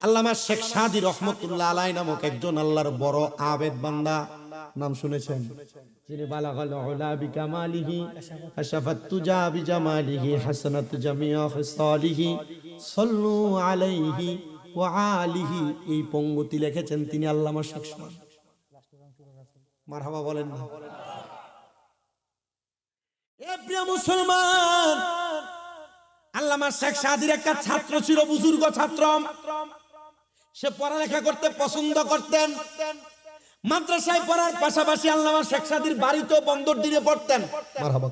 আল্লামা শেখ সাদী রহমতুল্লাহ আলাইহি নামক একজন আল্লাহর বড় আবেদ বান্দা, নাম শুনেছেন? যিনি বালাগাল উলা বিকামালিহি আশাফাত তুজা বিজামালিহি হাসানাত জামিয়া খিসালিহি সাল্লু আলাইহি ওয়া আলিহি, এই পঙ্গতি লিখেছেন তিনি আল্লামা শেখ সাদী। মারহাবা বলেন না? এ প্রিয় মুসলমান, আল্লামা শেখ সাদীর একটা ছাত্র ছিল, বুজুর্গ ছাত্র। সে পড়ালেখা করতে পছন্দ করতেন। মাদ্রাসায় পড়ার পাশাপাশি আল্লামা শেখ সাদীর বাড়িতেও বন্দর দিনে পড়তেন। মারহাবা।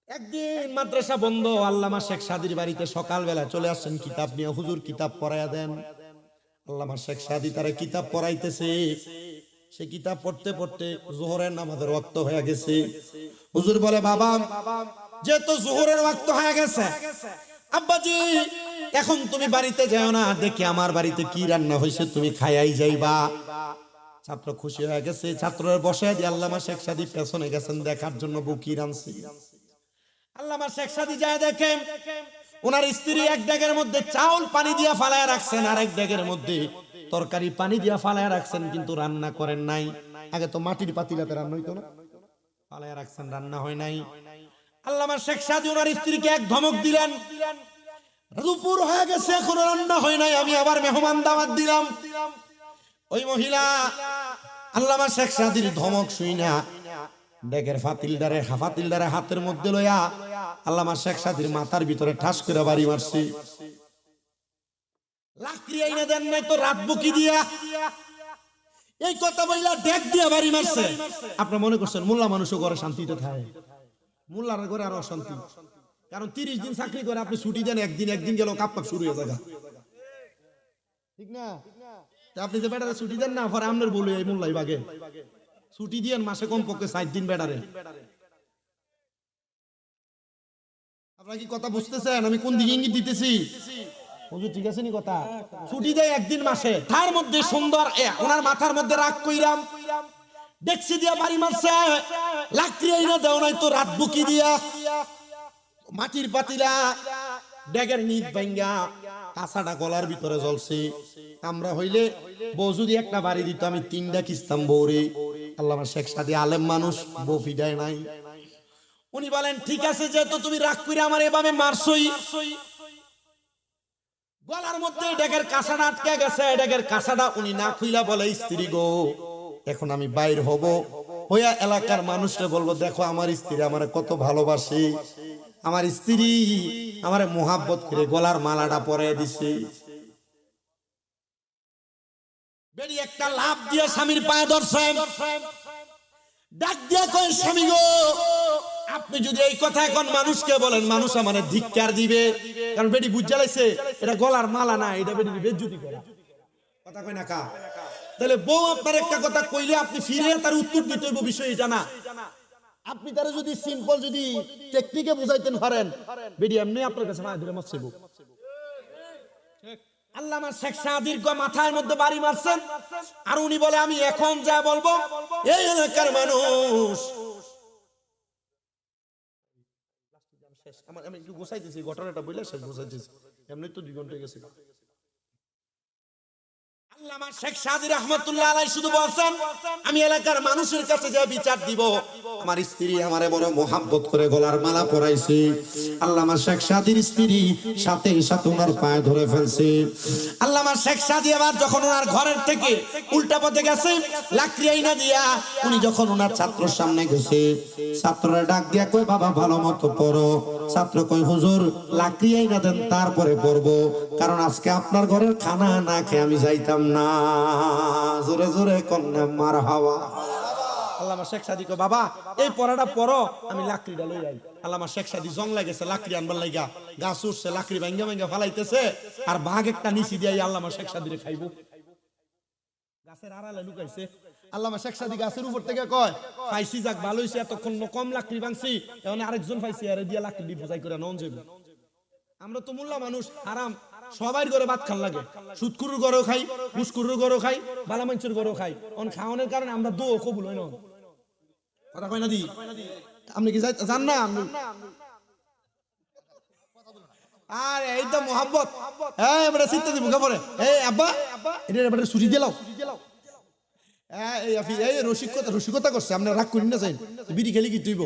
একদিন মাদ্রাসা বন্ধ, আল্লামা শেখ সাদীর বাড়িতে সকালবেলা চলে আসছেন কিতাব নিয়ে। হুজুর কিতাব পড়াইয়া দেন। আল্লামা শেখ সাদী তারা কিতাব পড়াইতেছে। সে কিতাব পড়তে পড়তে যোহরের নামাজের ওয়াক্ত হয়ে গেছে। হুজুর বলে, বাবা যেহেতু যোহরের ওয়াক্ত হয়ে গেছে, আব্বাজি এখন তুমি বাড়িতে যাও না, দেখি আমার বাড়িতে কি রান্না হয়েছে, তুমি খাইয়াই যাইবা। ছাত্র খুশি হয়ে গেছে। ছাত্রের বসে দিয়ে আল্লামা শেখ সাদী পেছনে গেছেন দেখার জন্য বউ কি রাঁধছে। আল্লামা শেখ সাদী যায় দেখেন ওনার স্ত্রী এক ডেগের মধ্যে চাউল পানি দিয়া ফালায় রাখছেন, আর এক ডেগের মধ্যে তরকারি পানি দিয়া ফালায় রাখছেন, কিন্তু রান্না করেন নাই। আগে তো মাটির পাতিলাতে রান্না হইতো না, ফালায় রাখছেন, রান্না হয় নাই। আল্লামা শেখ সাদী ওনার স্ত্রীকে এক ধমক দিলেন, দুপুর হয়ে গেছে এখনো রান্না হয় নাই, আমি আবার মেহমান দাওয়াত দিলাম। ওই মহিলা আল্লামা শেখ সাদীর ধমক শুইনা ডেগের ফাতিলদারে হাতের মধ্যে লইয়া আল্লামা শেখ সাদীর মাথার ভিতরে ঠাস করে বাড়ি মারছে। লাকড়ি আইনা দেন নাই তো রাত বুকি দিয়া, এই কথা বইলা ডেক দিয়া বাড়ি মারছে। আপনি মনে করছেন মোল্লা মানুষও ঘরে শান্তিতে থাকে? মোল্লার ঘরে আরো অশান্তি, কারণ 30 দিন চাকরি করে আপনি ছুটি দেন, একদিন গেল কাপ কাপ শুরু হয়ে যায়, ঠিক না? আপনি যে বেটারে ছুটি দেন না, পরে আপনার বলে এই মোল্লাই বাগে ছুটি দিয়েন মাসে কমপক্ষে 7 দিন বেটারে। আপনারা কি কথা বুঝতেছেন আমি কোন দিকে ইঙ্গিত দিতেছি? হুজুর ঠিক আছে নি কথা? ছুটি দেয় একদিন মাসে, তার মধ্যে সুন্দর ওনার মাথার মধ্যে রাগ কইরাম দেখছি দিয়া বাড়ি মারছে। লাকড়ি আইনা দেও নাই তো রাত বুকি দিয়া, মাটির পাতিলা ডেগের নিচ ভাঙ্গা কাঁচাটা গলার ভিতরে জ্বলছে। আমরা হইলে বউ যদি একটা বাড়ি দিত, আমি 3টা কিস্তাম বউরে। আল্লামা শেখ সাদী আলেম মানুষ, বউ ফিডায় নাই। উনি বলেন, ঠিক আছে যেহেতু তুমি রাগ করে আমার এভাবে মারছই, গলার মধ্যে ডেগের কাঁচাটা আটকে গেছে, ডেগের কাঁচাটা উনি না খুইলা বলে, স্ত্রী গো এখন আমি বাইর হব, হইয়া এলাকার মানুষরা বলবো দেখো আমার স্ত্রী আমারে কত ভালোবাসে, আমার স্ত্রী আমারে মোহাব্বত করে গলার মালাটা পরাইয়া দিছে। বেরি একটা লাভ দিয়ে স্বামীর পায়ে ধরছেন, ডাক দিয়া কয়, স্বামী গো আপনি যদি এই কথা এখন মানুষকে বলেন, মানুষ আমারে ধিক্কার দিবে, কারণ বেটি বুঝা লাইছে এটা গলার মালা না, এটা বেটি বেজ্জতি করা। কথা কয় না কা? তাহলে বউ আপনার একটা কথা কইলে আপনি ফিরে তার উত্তর দিতে হইব, বিষয় এটা না। আপনি তারা যদি সিম্পল যদি টেকনিকে বুঝাইতেন পারেন, বেটি এমনি আপনার কাছে মায়া ধরে মারছে। আল্লামা শেখ সাদীর মাথার মধ্যে বাড়ি মারছেন, আর উনি বলে আমি এখন যা বলবো এই এলাকার মানুষ। আমি একটু গোছাইতেছি ঘটনাটা, বলে শেষ গোছাইতেছি, এমনি তো 2 ঘন্টা গেছে। আল্লামা শেখ সাদী রাহমাতুল্লাহ আলাইহি শুধু বলছেন, আমি এলাকার মানুষের কাছে যা বিচার দিব, আমার স্ত্রী আমারে বড় মোহাব্বত করে গলার মালা পরাইছে। আল্লামা শেখ সাদীর স্ত্রী সাথে সাথে ওনার পায়ে ধরে ফেলছে। আল্লামা শেখ সাদী আবার যখন ওনার ঘরের থেকে উল্টা পথে গেছে, লাকড়ি আইনা দিয়া উনি যখন ওনার ছাত্রর সামনে গেছে, ছাত্ররা ডাক দিয়া কয়, বাবা ভালো মতো পড়ো। ছাত্র কয়, হুজুর লাকড়ি আইনা দেন তারপরে পড়বো, কারণ আজকে আপনার ঘরের খানা না খেয়ে আমি যাইতাম না। জোরে জোরে কন্যা মারহাবা। আল্লামা শেখ সাদী কয়, বাবা এই পড়াটা পড়ো, আমি লাকড়িটা লই যাই। আল্লামা শেখ সাদী জং লাগেছে লাকড়ি আনবার লাগা, গাছ উঠছে, লাকড়ি ভাঙ্গা ভাঙ্গা ফালাইতেছে, আর বাঘ একটা নিচি দিয়ে আল্লামা শেখ সাদীরে খাইবো। গাছের আড়ালে লুকাইছে। আল্লামা শেখ সাদী গাছের উপর থেকে কয়, পাইছি যাক ভালো হইছে, এতক্ষণ কম লাকড়ি ভাঙছি, এখন আরেকজন পাইছি, আরে দিয়া লাকড়ি বোঝাই করে নন যাইব। আমরা তো মোল্লা মানুষ, আরাম সবাই ঘরে ভাত খান লাগে, সুদকুরুর ঘরেও খাই, ঘুষকুরুর ঘরেও খাই, বালা মানুষের ঘরেও খাই। অন খাওয়ানোর কারণে আমরা দো কবুল হয় না। কথা কয় না দি? আপনি কি জান না? আর এই তো মোহাম্মত, এই আমরা চিন্তা দিব খবরে, এই আব্বা এটা এবারে ছুটি দিলাও, এই আফি এই রসিকতা করছে, আমরা রাগ করি না যাই, বিড়ি খেলি কি তুইব?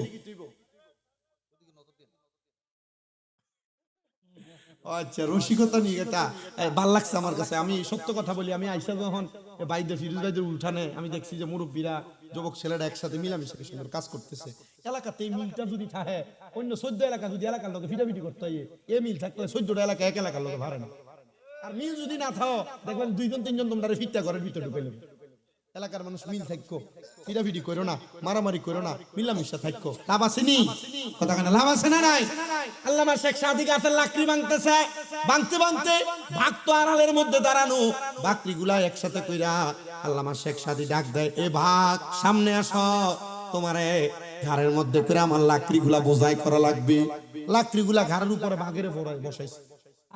আচ্ছা রসিকতা নিয়ে এটা ভাল লাগছে আমার কাছে। আমি সত্য কথা বলি, আমি আইসা যখন বাইদের ফিরোজ ভাইদের উঠানে আমি দেখছি যে মুরব্বীরা যুবক ছেলেরা একসাথে মিলামিশা সুন্দর কাজ করতেছে। এলাকাতে এই মিলটা যদি থাকে, অন্য 14 এলাকা যদি এলাকার লোকে ফিটাফিটি করতে হয়, এ মিল থাকলে 14টা এলাকা এক এলাকার লোকে ভাড়ে না। আর মিল যদি না থাও দেখবেন 2 জন 3 জন তোমরা ফিটটা ঘরের ভিতরে ঢুকে নেবে। এলাকার মানুষ মিল থাকো, ফিটাফিটি করো না, মারামারি করো না, মিলামিশা থাকো, লাভ আছে নি? কথা কেন লাভ আছে না নাই? আল্লামা শেখ সাদী গাছের লাকড়ি ভাঙতেছে, ভাঙতে ভাঙতে ভাগ তো আড়ালের মধ্যে দাঁড়ানো, বাকরিগুলা একসাথে কইরা আল্লামা শেখ সাদী ডাক দেয়, এ ভাগ সামনে আসো, তোমারে ঘাড়ের মধ্যে করে আমার লাকড়িগুলা বোঝাই করা লাগবে। লাকড়িগুলা ঘাড়ের উপরে বাঘের বড়াই বসাইছে।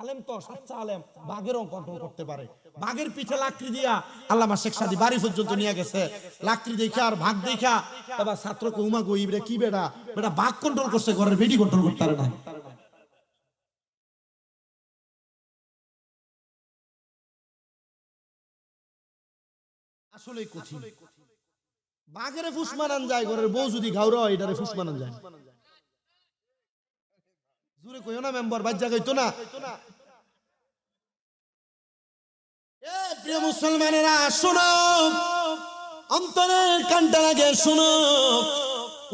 আলেম তো সাচ্চা আলেম, বাঘেরও কন্ট্রোল করতে পারে। বাঘের পিঠে লাকড়ি দিয়া আল্লামা শেখ সাদী বাড়ি পর্যন্ত নিয়ে গেছে। লাকড়ি দেখা আর ভাগ দেখা এবার ছাত্রকে উমা গইবরে কি বেড়া বেটা বাঘ কন্ট্রোল করছে, ঘরের বেডি কন্ট্রোল করতে পারে না। আসলে কঠিন। বাঘেরে ফুস মানান যায়, ঘরের বউ যদি ঘাউরা হয় এটারে ফুস মানান যায়। জোরে কইও না মেম্বার, বাজ্জা কইতো না। এ প্রিয় মুসলমানেরা শোনো, অন্তরের কানটা লাগে শোনো।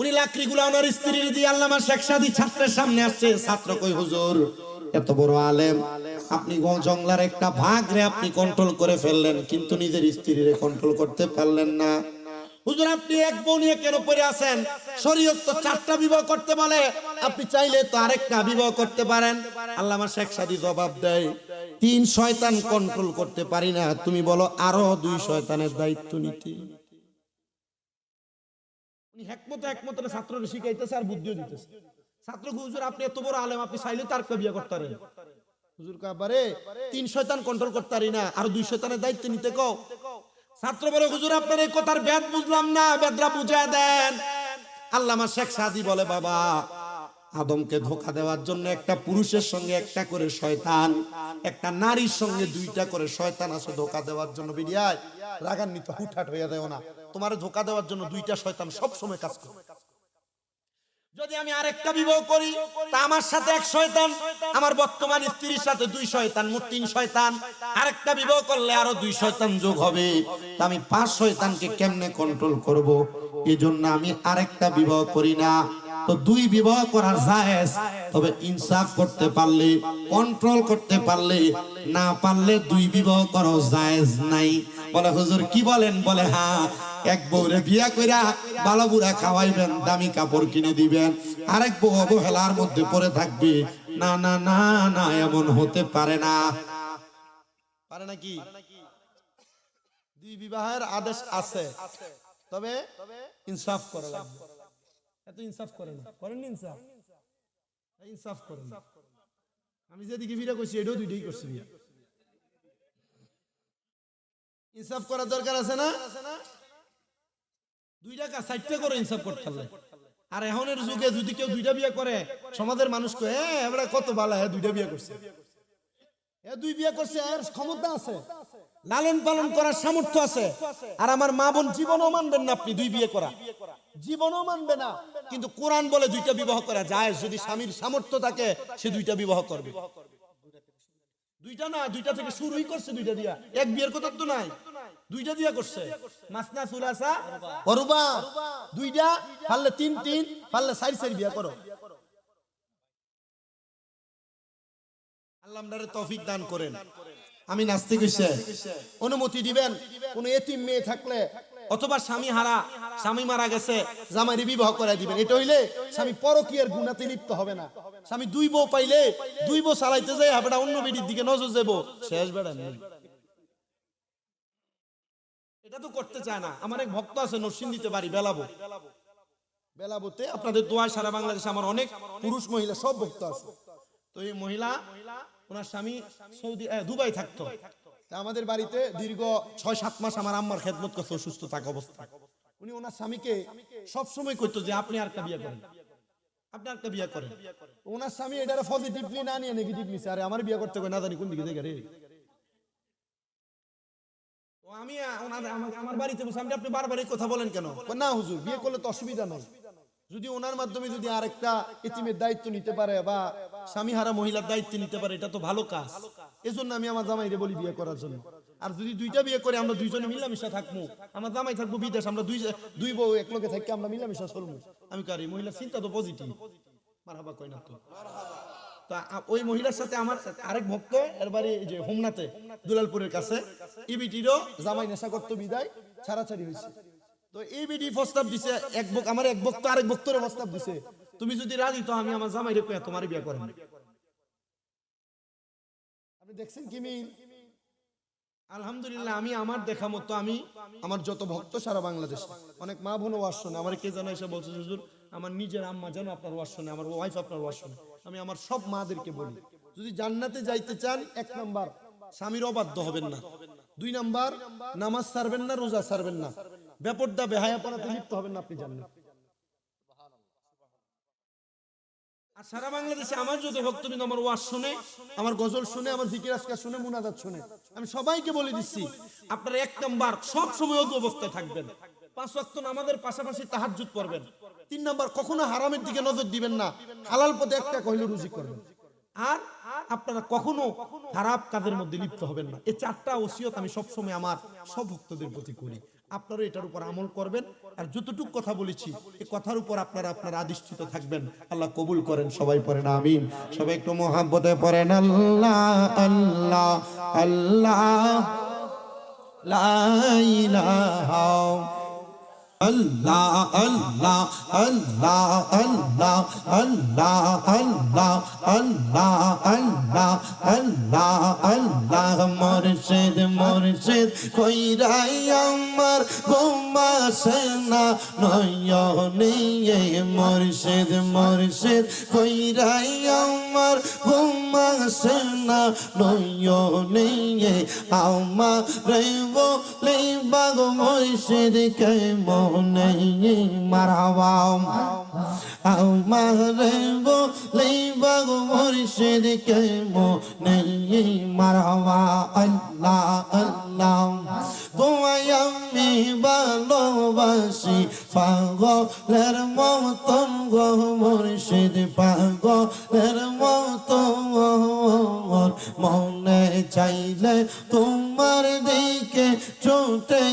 উনি লাকড়িগুলো ওনার স্ত্রীর দিয়ে আল্লামা শেখ সাদী ছাত্রের সামনে আসছে। ছাত্র কই হুজুর এত বড় আলেম, আপনি জংলার একটা ভাগ রে আপনি কন্ট্রোল করে ফেললেন, কিন্তু নিজের স্ত্রীরে কন্ট্রোল করতে পারলেন না। হুজুর আপনি এক বউ নিয়ে কেন পড়ে আছেন? শরীয়ত তো 4টা বিবাহ করতে বলে, আপনি চাইলে তো আরেকটা বিবাহ করতে পারেন। আল্লামা শেখ সাদী জবাব দেয়, 3 শয়তান কন্ট্রোল করতে পারি না, তুমি বলো আরো 2 শয়তানের দায়িত্ব নিতে। উনি একমত ছাত্রকে শিখাইতেছে আর বুদ্ধিও দিতেছে। ছাত্র হুজুর আপনি এত বড় আলেম, আপনি চাইলে তার বিয়ে করতে পারেন। হুজুর কাবারে 3 শয়তান কন্ট্রোল করতে পারি না, আর 2 শয়তানের দায়িত্ব নিতে কও। ছাত্র বলে হুজুর আপনার এই কথার বেদ বুঝলাম না, বেদরা বুঝায় দেন। আল্লামা শেখ সাদী বলে বাবা, আদমকে ধোঁকা দেওয়ার জন্য একটা পুরুষের সঙ্গে একটা করে শয়তান, একটা নারীর সঙ্গে 2টা করে শয়তান আছে ধোঁকা দেওয়ার জন্য। বিডিয়ায় রাগান্বিত হুটহাট হইয়া দেও না, তোমার ধোঁকা দেওয়ার জন্য 2টা শয়তান সব সময় কাজ করে। যদি আমি আরেকটা বিবাহ করি তা আমার সাথে 1 শয়তান, আমার বর্তমান স্ত্রীর সাথে 2 শয়তান, মোট 3 শয়তান। আরেকটা বিবাহ করলে আরো 2 শয়তান যোগ হবে, তা আমি 5 শয়তানকে কেমনে কন্ট্রোল করব? এজন্য আমি আরেকটা বিবাহ করি না। তো 2 বিবাহ করা জায়েজ, তবে ইনসাফ করতে পারলে, কন্ট্রোল করতে পারলে, না পারলে 2 বিবাহ করা জায়েজ নাই। বলে হুজুর কি বলেন? বলে হ্যাঁ, এক বউরে বিয়া কইরা ভালো বুড়া খাওয়াইবেন, দামি কাপড় কিনে দিবেন, আরেক বউ অবহেলার মধ্যে পড়ে থাকবে। না না না না, এমন হতে পারে না। পারে নাকি? 2 বিবাহের আদেশ আছে, তবে ইনসাফ করা লাগবে। এত ইনসাফ করে না, করেন ইনসাফ, ইনসাফ করেন। আমি যেদিকে বিয়ে করছি এটাও 2টাই করছি বিয়া। ইনসাফ করার দরকার আছে না? 2টা কাজ 4টা করে ইনসাফ করতে হবে। আর এখনের যুগে যদি কেউ 2টা বিয়ে করে, সমাজের মানুষ কয় এবারে কত ভালো, 2টা বিয়ে করছে, 2 বিয়ে করছে, এর ক্ষমতা আছে, লালন পালন করার সামর্থ্য আছে। আর আমার মা বোন জীবনও মানবেন না আপনি 2 বিয়ে করা, জীবনও মানবে না। কিন্তু কোরআন বলে 2টা বিবাহ করা যায়, যদি স্বামীর সামর্থ্য থাকে সে 2টা বিবাহ করবে। 2টা না, 2টা থেকে শুরুই করছে, 2টা দিয়া, এক বিয়ের কথা তো নাই, 2টা দিয়া করছে। মাসনা সুলাসা ওরুবা, 2টা পারলে 3 পারলে 4 বিয়া করো। আল্লাহ আমাদের তৌফিক দান করেন। আমি নাস্তে কইছে অনুমতি দিবেন, কোন এতিম মেয়ে থাকলে অথবা স্বামী হারা, স্বামী মারা গেছে, জামাইরে বিবাহ করাই দিবেন। এটা হইলে স্বামী পরকীয়ার গুনাতে লিপ্ত হবে না। স্বামী 2 বউ পাইলে 2 বউ চালাইতে যায়, বেটা অন্য বেটির দিকে নজর দেব, শেষ বেটা নেই। এটা তো করতে চায় না। আমার এক ভক্ত আছে নরসিংদীতে বাড়ি, বেলাবোতে আপনাদের দোয়ায় সারা বাংলাদেশে আমার অনেক পুরুষ মহিলা সব ভক্ত আছে। তো এই মহিলা ওনার স্বামী দুবাই থাকতো, আমাদের বাড়িতে দীর্ঘ 6-7 মাস আমার আম্মার খেদমত করছে অসুস্থ থাকা অবস্থায়। উনি ওনার স্বামীকে সব সময় কইতো যে আপনি আরেকটা বিয়ে করেন, আপনি একটা বিয়ে করেন, ওনার স্বামী এটা পজিটিভলি না নিয়ে নেগেটিভ নিছে, আরে আমার বিয়ে করতে কই না জানি কোন দিকে থেকে রে। তো আমি আমার বাড়িতে বসে আমি, আপনি বারবার এই কথা বলেন কেন? না হুজুর বিয়ে করলে তো অসুবিধা নাই, যদি ওনার মাধ্যমে যদি আরেকটা এতিমের দায়িত্ব নিতে পারে বা স্বামী হারা মহিলার দায়িত্ব নিতে পারে, এটা তো ভালো কাজ। এজন্য আমি আমার জামাইরে বলি বিয়ে করার জন্য। আর যদি দুইটা বিয়ে করে আমরা দুইজনে মিলামিশা থাকবো, আমার জামাই থাকবো বিদেশ, আমরা দুই বউ এক লগে থাকি আমরা মিলামিশা চলবো। আমি কারি মহিলা চিন্তা তো পজিটিভ, মারহাবা কই না তো। ওই মহিলার সাথে আমার আরেক ভক্ত এর বাড়ি যে হোমনাতে দুলালপুরের কাছে, ইবিটিরও জামাই নেশা করতে বিদায় ছাড়াছাড়ি হয়েছে। তো এই বিডি প্রস্তাব দিছে, আমার এক ভক্ত আরেক ভক্তরে প্রস্তাব দিছে, তুমি যদি রাজি তো আমি আমার জামাইরে কইয়া তোমার বিয়ে করাম। আপনি দেখছেন কি মিল? আলহামদুলিল্লাহ আমি আমার দেখা মতো আমি আমার যত ভক্ত সারা বাংলাদেশে, অনেক মা বোন ওয়াজ শুনে, আমার কে জানা এসে বলছে হুজুর আমার নিজের আম্মা যেন আপনার ওয়াজ শুনে, আমার ওয়াইফ আপনার ওয়াজ শুনে। আমি আমার সব মাদেরকে বলি, যদি জান্নাতে যাইতে চান, 1 নাম্বার স্বামীর অবাধ্য হবেন না, 2 নাম্বার নামাজ ছাড়বেন না, রোজা ছাড়বেন না, বেপরদা বেহায়াপনাতে লিপ্ত হবেন না, আপনি জানেন। আর সারা বাংলাদেশে আমার যত ভক্তবৃন্দ আমার ওয়াজ শুনে, আমার গজল শুনে, আমার জিকির আজকার শুনে, মুনাজাত শুনে, আমি সবাইকে বলে দিচ্ছি আপনারা 1 নাম্বার সব সময় ওযু অবস্থায় থাকবেন, 5 ওয়াক্ত নামাজের পাশাপাশি তাহাজ্জুদ পড়বেন, 3 নাম্বার কখনো হারামের দিকে নজর দিবেন না, হালাল পথে একটা কইলে রুজি করবেন, আর আপনারা কখনো খারাপ কাজের মধ্যে লিপ্ত হবেন না। এই 4টা ওসিয়ত আমি সব সময় আমার সব ভক্তদের প্রতি করি। আপনারা এটার উপর আমল করবেন, আর যতটুকু কথা বলেছি এই কথার উপর আপনারা আদিষ্ঠিত থাকবেন। আল্লাহ কবুল করেন, সবাই পড়েন আমিন। সবাই একটু মোহাব্বতে পড়েন আল্লাহ আল্লাহ আল্লাহ লা ইলাহা আল্লাহ আল্লাহ আল্লাহ আল্লাহ আল্লাহ আল্লাহ আল্লাহ আল্লাহ আল্লাহ আল্লাহ মুর্শিদ মুর্শিদ কইরাই আমার ঘুমাসে না নয়নে, মুর্শিদ মুর্শিদ কইরাই আমার ঘুমাসে না নয়নে, আমার বলে বাগ মুর্শিদ কে মনে মারহাবা, আমার বলে বাগ মুর্শিদ কে মনে মারহাবা। আল্লাহ আল্লাহ তোমায় আমি ভালোবাসি পাগলের মতন গো মুর্শিদ, পাগলের মতন মনে চাইলে তোমার দিকে ছুটে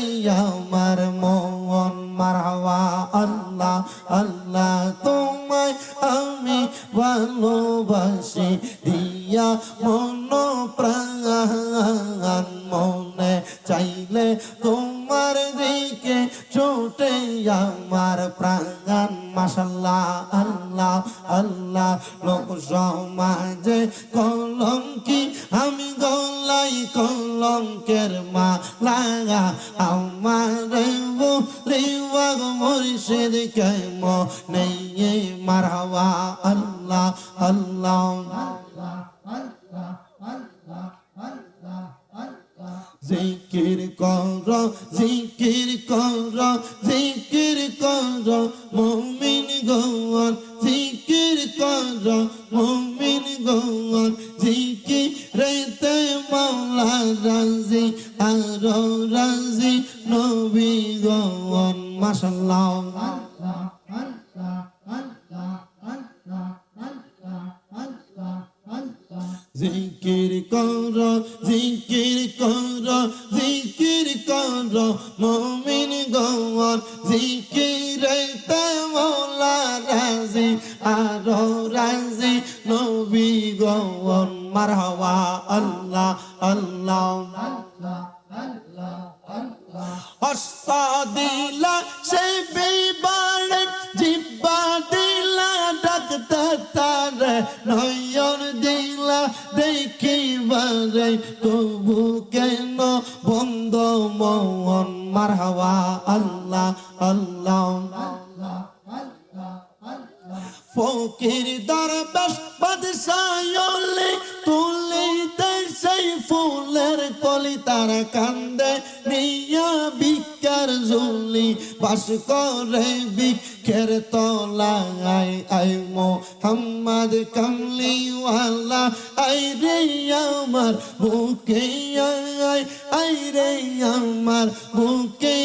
আমার মন মারহাবা। আল্লাহ আল্লাহ তোমায় আমি ভালোবাসি দিয়া মন প্রাণ, মনে চাইলে তোমার দিকে ছুটে আমার প্রাণ। মাশাআল্লাহ আল্লাহ আল্লাহ লোক সমাজে কলঙ্কি আমি গলাই কলঙ্কের মালা, আমার বলে বাগ মুর্শিদ কে মনে মারহাবা। আল্লাহ আল্লাহ জিকির কর জিকির কর জিকির কর মুমিন গণ, জিকির কর মুমিন গণ, জিকিরেতে মাওলা রাজি আর রাজি নবী গণ। মাশাআল্লাহ জিকির কর জিকির কর জিকির কর মুমিন গণ, জিকিরেতে মাওলা রাজি আর রাজি নবী গণ। মারহাবা আল্লাহ আল্লাহ হস্তা দিলা সে বিবারে জিব্বা দিলা ডাক্তার তার, নয়ন দিলা দেখিবারে তবু কেন বন্ধ মন। মারহাবা আল্লাহ আল্লাহ ফকির দরবেশ বাদশাহলে তুলে দেয় সেই ফুলের কলি, তার কান্দে নিয়া ভিক্ষার ঝুলি বাস করে ভিক্ষা খের তলায় আই মোহাম্মদ কামলিওয়ালা আই রে আমার বুকে আই রে আমার বুকে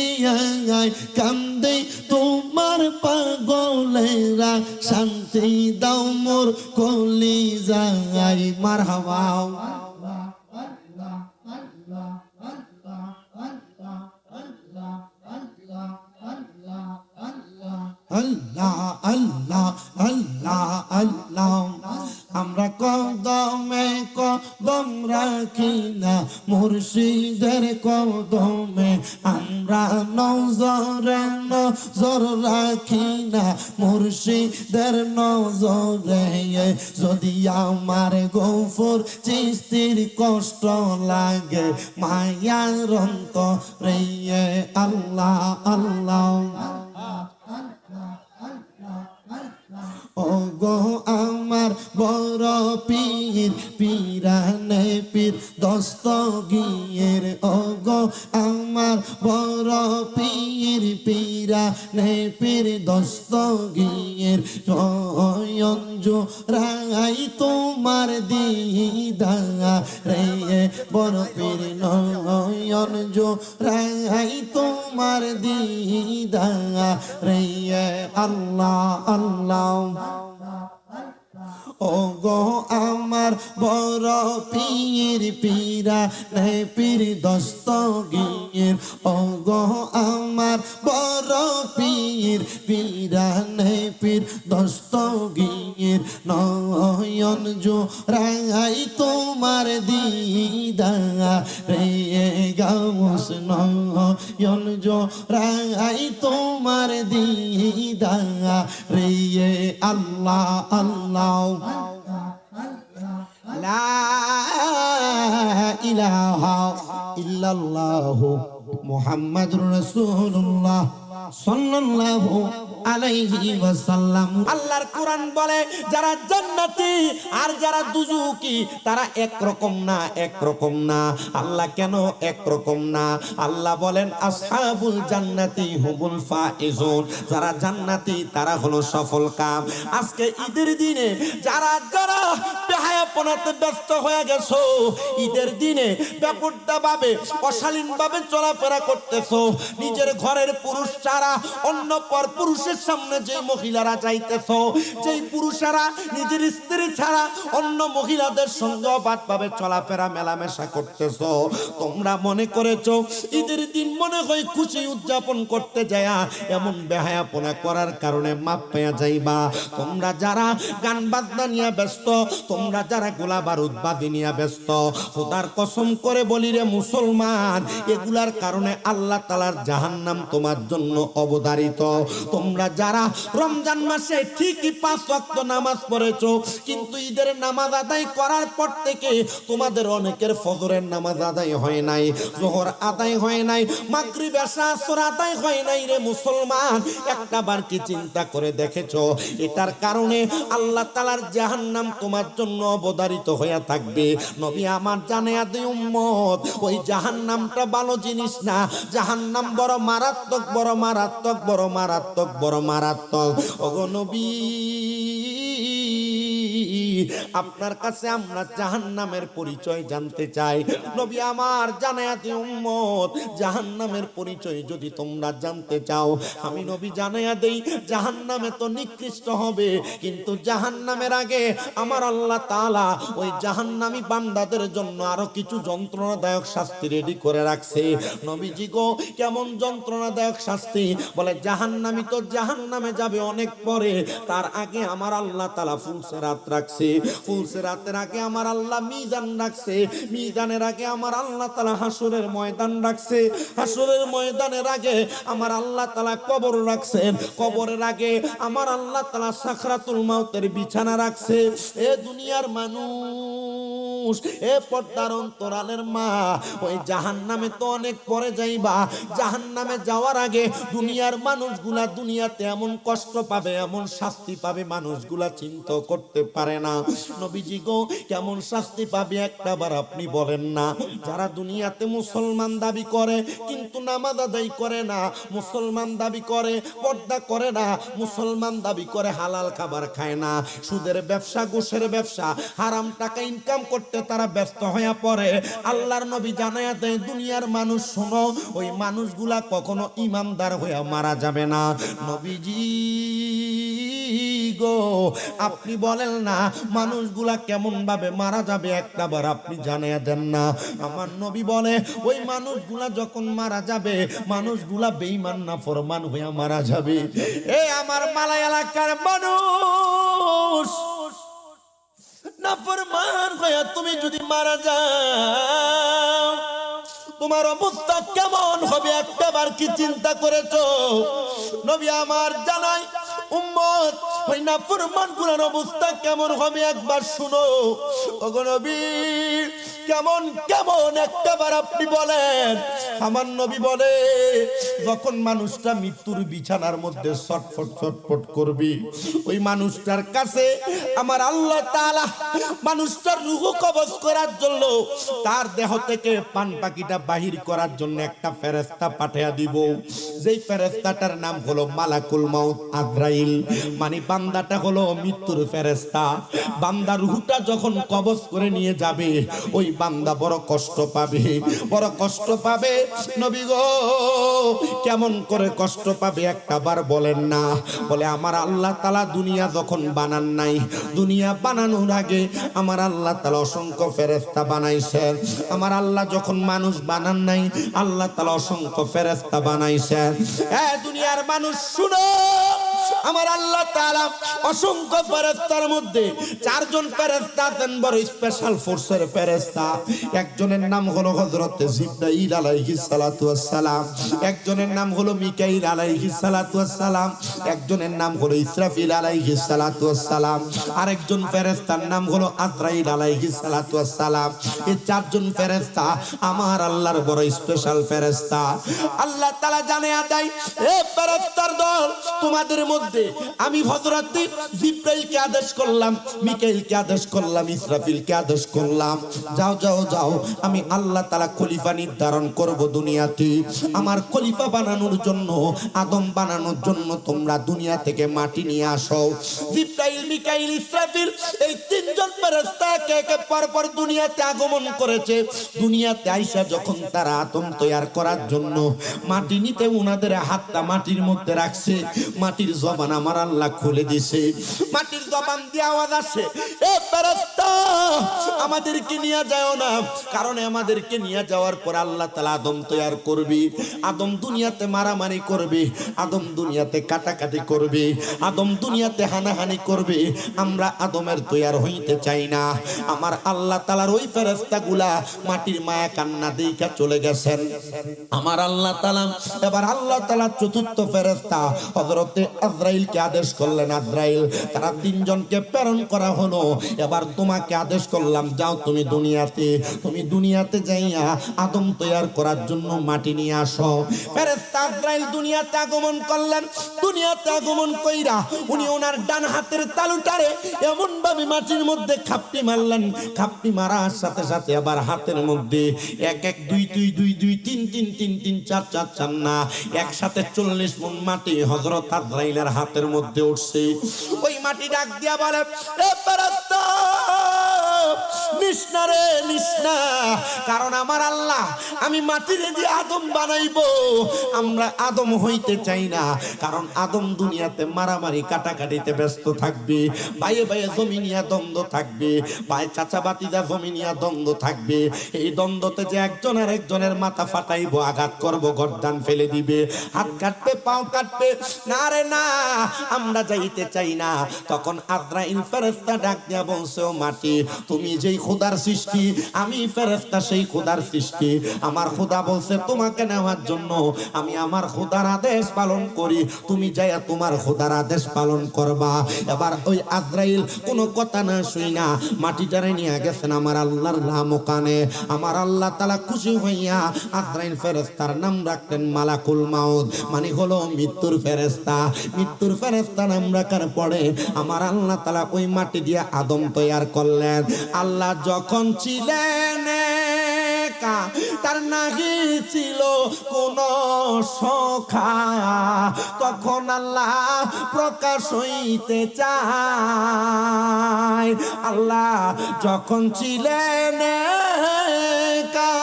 আই কান্দে তোমার পাগলেরা শান্তি দাও মোর কলিজায় মারহাবা আল্লাহ আল্লাহ আল্লাহ আল্লাহ আমরা কদমে কদম রাখি না মুর্শিদের কদমে আমরা নজরে নজর রাখি না মুর্শিদের নজরে যদি আমার গফুর চিস্তির কষ্ট লাগে মায়ার অন্তরে আল্লাহ আল্লাহ ও গো আমার বড় পীর পীরানে পীর দস্তগীর ও গো আমার বড় পীর পীরানে পীর দস্তগীর অঞ্জু রাই তোমার দিদা রে বড় পীর নয়নজু রাই তোমার দিদা রে আল্লাহ আল্লাহ ও গো আমার বড় পীর পীরানে পীর দস্তগীর ও গো আমার বড় পীর পীরানে পীর দস্তগীর নয়ন জোড়াই তোমার দিদা রে গাউস নয়ন জোড়াই তোমার দিদা রে আল্লাহ আল্লাহ লা ইলাহা ইল্লাল্লাহু মুহাম্মাদুর রাসূলুল্লাহ সাল্লাল্লাহু আলাইহি ওয়াসাল্লাম। আল্লাহর কোরআন বলে যারা জান্নাতি আর যারা দুজুকি তারা একরকম না, একরকম না। আল্লাহ কেন একরকম না? আল্লাহ বলেন আসহাবুল জান্নাতি হুমুল ফাইজুন, যারা জান্নাতি তারা হলো সফল কাম। আজকে ঈদের দিনে যারা যারা বেহায়াপনাতে ব্যস্ত হয়ে গেছো, ঈদের দিনে বেপরোয়াভাবে অশালীনভাবে চলাফেরা করতেছো, নিজের ঘরের পুরুষ ছাড়া অন্য পর পুরুষের সামনে যে মহিলারা যাইতেছো, যেই পুরুষেরা নিজের স্ত্রী ছাড়া অন্য মহিলাদের সঙ্গে অবাধভাবে চলাফেরা মেলামেশা করতেছো, তোমরা মনে করেছো ঈদের দিন মনে হয় খুশি উদযাপন করতে যায়া এমন বেহায়াপনা করার কারণে মাপ পেয়ে যাইবা। তোমরা যারা গান বাজনা নিয়ে ব্যস্ত, তোমরা যারা গোলা বারুদ বাদি নিয়ে ব্যস্ত, খোদার কসম করে বলি রে মুসলমান, এগুলার কারণে আল্লাহ তাআলার জাহান্নাম তোমার জন্য অবধারিত। তোমরা যারা রমজান মাসে ঠিকই 5 ওয়াক্ত নামাজ পড়েছো, কিন্তু ঈদের নামাজ আদায় করার পর থেকে তোমাদের অনেকের ফজরের নামাজ আদায় হয় নাই, যোহর আদায় হয় নাই, মাগরিব এশা আসর আদায় হয় নাই রে মুসলমান, একটা বার কি চিন্তা করে দেখেছো? এটার কারণে আল্লাহ তাআলার জাহান্নাম তোমার জন্য অবধারিত হয়ে থাকবে। নবী আমার জানায়া দেয় উম্মত, ওই জাহান্নামটা ভালো জিনিস না, জাহান্নাম বড় মারাত্মক, বড় মারাত্মক, বড় মারাত্মক, বড় মারাত্মক। ওগো নবী, আপনার কাছে আমরা জাহান্নামের পরিচয় জানতে চাই। নবী আমার জানায়া দিও উম্মত, জাহান্নামের পরিচয় যদি তোমরা জানতে চাও, আমি নবী জানায়া দেই জাহান্নামে তো নিকৃষ্ট হবে, কিন্তু জাহান্নামের আগে আমার আল্লাহ তাআলা ওই জাহান্নামী বান্দাদের জন্য আরো কিছু যন্ত্রণাদায়ক শাস্তি রেডি করে রাখছে। নবীজি গো, কেমন যন্ত্রণাদায়ক শাস্তি? বলে জাহান্নামী তো জাহান্নামে যাবে অনেক পরে, তার আগে আমার আল্লাহ তাআলা ফুলসিরাত রাখছে, ফুলসিরাতের আগে আমার আল্লাহ মিজান রাখছে, মিজানের আগে আমার আল্লাহ তাআলা হাসরের ময়দান রাখছে, হাসরের ময়দানের আগে আমার আল্লাহ তাআলা কবর রাখছেন, কবরের আগে আমার আল্লাহ তাআলা সাকরাতুল মাউতের বিছানা রাখছে। এ দুনিয়ার মানুষ, মানুষ, এ পর্দার অন্তরালের মা, ওই জাহান্নামে তো অনেক পরে যাইবা। জাহান্নামে যাওয়ার আগে দুনিয়ার মানুষগুলা দুনিয়াতে এমন কষ্ট পাবে, এমন শাস্তি পাবে, মানুষগুলা চিন্তা করতে পারে না। নবীজি গো, কেমন শাস্তি পাবে একটাবার আপনি বলেন না। যারা দুনিয়াতে মুসলমান দাবি করে কিন্তু নামাজ আদায় করে না, মুসলমান দাবি করে পর্দা করে না, মুসলমান দাবি করে হালাল খাবার খায় না, সুদের ব্যবসা, ঘুষের ব্যবসা, হারাম টাকা ইনকাম করতে তারা ব্যস্ত হয়ে পড়ে। আল্লাহর নবী জানায়া দেয়, দুনিয়ার মানুষ শোনো, ওই মানুষগুলা কখনো ইমানদার হয়ে মারা যাবে না। নবীজি গো, আপনি বলেন না মানুষগুলা কেমন ভাবে মারা যাবে একটাবার আপনি জানিয়ে দেন না। আমার নবী বলে, ওই মানুষগুলা যখন মারা যাবে, মানুষগুলা বেঈমান নাফরমান হয়ে মারা যাবে। এ আমার মালাই এলাকার মানুষ, নাফরমান হয়ে তুমি যদি মারা যাও, তোমার অবস্থা কেমন হবে একটাবার কি চিন্তা করেছো? নবী আমার জানাই, উম্মত, ওই নাফরমান গুলোর অবস্থা কেমন হবে একবার শুনো। ওগো নবী, কেমন কেমন একটাবার আপনি বলেন। আমার নবী বলে, যখন মানুষটা মৃত্যুর বিছানার মধ্যে ছটফট ছটফট করবি, ওই মানুষটার কাছে আমার আল্লাহ তাআলা মানুষটার রূহ কবজ করার জন্য, তার দেহ থেকে পান পাখিটা বাহির করার জন্য একটা ফেরেশতা পাঠিয়ে দিব। যেই ফেরেশতাটার নাম হলো মালাকুল মাউত আজরাইল, মানে বান্দাটা হলো মৃত্যুর ফেরেশতা। বান্দা রূহটা যখন কবজ করে নিয়ে যাবে, ওই বান্দা বড় কষ্ট পাবে, বড় কষ্ট পাবে। নবী গো, কেমন করে কষ্ট পাবে একটাবার বলেন না। বলে, আমার আল্লাহ তাআলা দুনিয়া যখন বানান নাই, দুনিয়া বানানোর আগে আমার আল্লাহ তাআলা অসংখ্য ফেরেশতা বানাইছেন। আমার আল্লাহ যখন মানুষ বানান নাই, আল্লাহ তাআলা অসংখ্য ফেরেশতা বানাইছেন। এ দুনিয়ার মানুষ শুনো, আমার আল্লাহ তাআলা অসংখ্য ফেরেশতার মধ্যে চারজন ফেরেশতা আছেন বড় স্পেশাল ফোর্সের ফেরেশতা। একজনের নাম হলো হযরত জিবরাইল আলাইহিস সালাতু ওয়াস সালাম, একজনের নাম হলো মিকাইল আলাইহিস সালাতু ওয়াস সালাম, একজনের নাম হলো ইসরাফিল আলাইহিস সালাতু ওয়াস সালাম, আরেকজন ফেরেশতার নাম হলো আজরাইল আলাইহিস সালাতু ওয়াস সালাম। এই চারজন ফেরেশতা আমার আল্লাহর বড় স্পেশাল ফেরেশতা। আল্লাহ তাআলা জানিয়ে দেয়, এ ফেরেশতার দল, তোমাদের মধ্যে আমি হযরত জিবরাইলকে আদেশ করলাম, মিকাইলকে আদেশ করলাম, ইসরাফিলকে আদেশ করলাম, যাও যাও যাও, আমি আল্লাহ তাআলা খলিফা নির্ধারণ করব দুনিয়াতে। আমার খলিফা বানানোর জন্য, আদম বানানোর জন্য তোমরা দুনিয়া থেকে মাটি নিয়ে আসো। জিবরাইল, মিকাইল, ইসরাফিল এই তিনজন ফেরেশতা একে একে পরপর দুনিয়াতে আগমন করেছে। দুনিয়াতে আইসা যখন তারা আদম তৈয়ার করার জন্য মাটি নিতে উনাদের হাতটা মাটির মধ্যে রাখছে, মাটির জবান আমার আল্লাহ খুলে দিছে। মাটির জবান দিয়ে আওয়াজ আসে, এ ফেরেশতা, আমাদেরকে নিয়ে যাও না, কারণ আমাদেরকে নিয়ে যাওয়ার পর আল্লাহ তাআলা আদম তৈয়ার করবে, আদম দুনিয়াতে মারামারি করবে, আদম দুনিয়াতে কাটাকাটি করবে, আদম দুনিয়াতে হানাহানি করবে। আমরা আদমের তৈয়ার হইতে চাই না। আমার আল্লাহ তাআলার ওই ফেরেশতাগুলা মাটির মায়া কান্না দেইখা চলে গেছেন। আমার আল্লাহ তাআলা এবার আল্লাহ তাআলা চতুর্থ ফেরেশতা হযরত আজরাইলকে আদেশ করলেন, আজরাইল, তারা তিনজনকে প্রেরণ করা হলো। এবার তোমাকে আদেশ করলাম, যাও তুমি দুনিয়াতে যাইয়া আদম তৈয়ার করার জন্য মাটি নিয়ে আসো। ফেরেশতা আজরাইল দুনিয়াতে আগমন করলেন। দুনিয়াতে আগমন কইরা উনি ওনার ডান হাতের তালুটারে এমন ভাবে মাটির মধ্যে খাপটি মারলেন, খাপটি মারার সাথে সাথে আবার হাতের মধ্যে এক এক দুই দুই দুই দুই তিন তিন তিন তিন চার চার চার না একসাথে 40 মণ মাটি হযরত আজরাইলের হাতের মধ্যে উঠছে। ওই মাটি ডাক দিয়া বলে, এ ফেরেশতা, নিস্না রে নিস্না, কারণ আমার আল্লাহ আমি মাটিরে দিয়ে আদম বানাইবো। আমরা আদম হইতে চাই না, কারণ আদম দুনিয়াতে মারামারি কাটাকাটিতে ব্যস্ত থাকবে, ভাইয়ে ভাইয়ে জমিনিয়া দ্বন্দ্ব থাকবে, ভাই চাচা বাতিজা জমিনিয়া দ্বন্দ্ব থাকবে। এই দ্বন্দ্বতে যে একজন আর একজনের মাথা ফাটাইবো, আঘাত করবো, গর্দান ফেলে দিবে, হাত কাটবে, পাও কাটবে, না রে না, আমরা যাইতে চাই না। তখন আজরাইল ফেরেশতা ডাক দিয়া বলছে, ও মাটি, তুমি যেই খোদার সৃষ্টি, আমি ফেরেশতা সেই খোদার সৃষ্টি। আমার খোদা বলছে তোমাকে নেওয়ার জন্য, আমি আমার খোদার আদেশ পালন করি, তুমি যাইয়া তোমার খোদার আদেশ পালন করবা। এবার ওই আজরাইল কোনো কথা না শুই না মাটিটারে নিয়ে গেছেন আমার আল্লাহর নামকানে। আমার আল্লাহ তাআলা খুশি হইয়া আজরাইল ফেরেশতার নাম রাখলেন মালাকুল মাউত, মানে হলো মৃত্যুর ফেরেশতা। মৃত্যুর ফেরেশতা নাম রাখার পরে আমার আল্লাহ তাআলা ওই মাটি দিয়ে আদম তৈয়ার করলেন। আল্লাহ যখন ছিলেন একা, তার নাহি ছিল কোন সখা, তখন আল্লাহ প্রকাশ হইতে চায়। আল্লাহ যখন ছিলেন একা,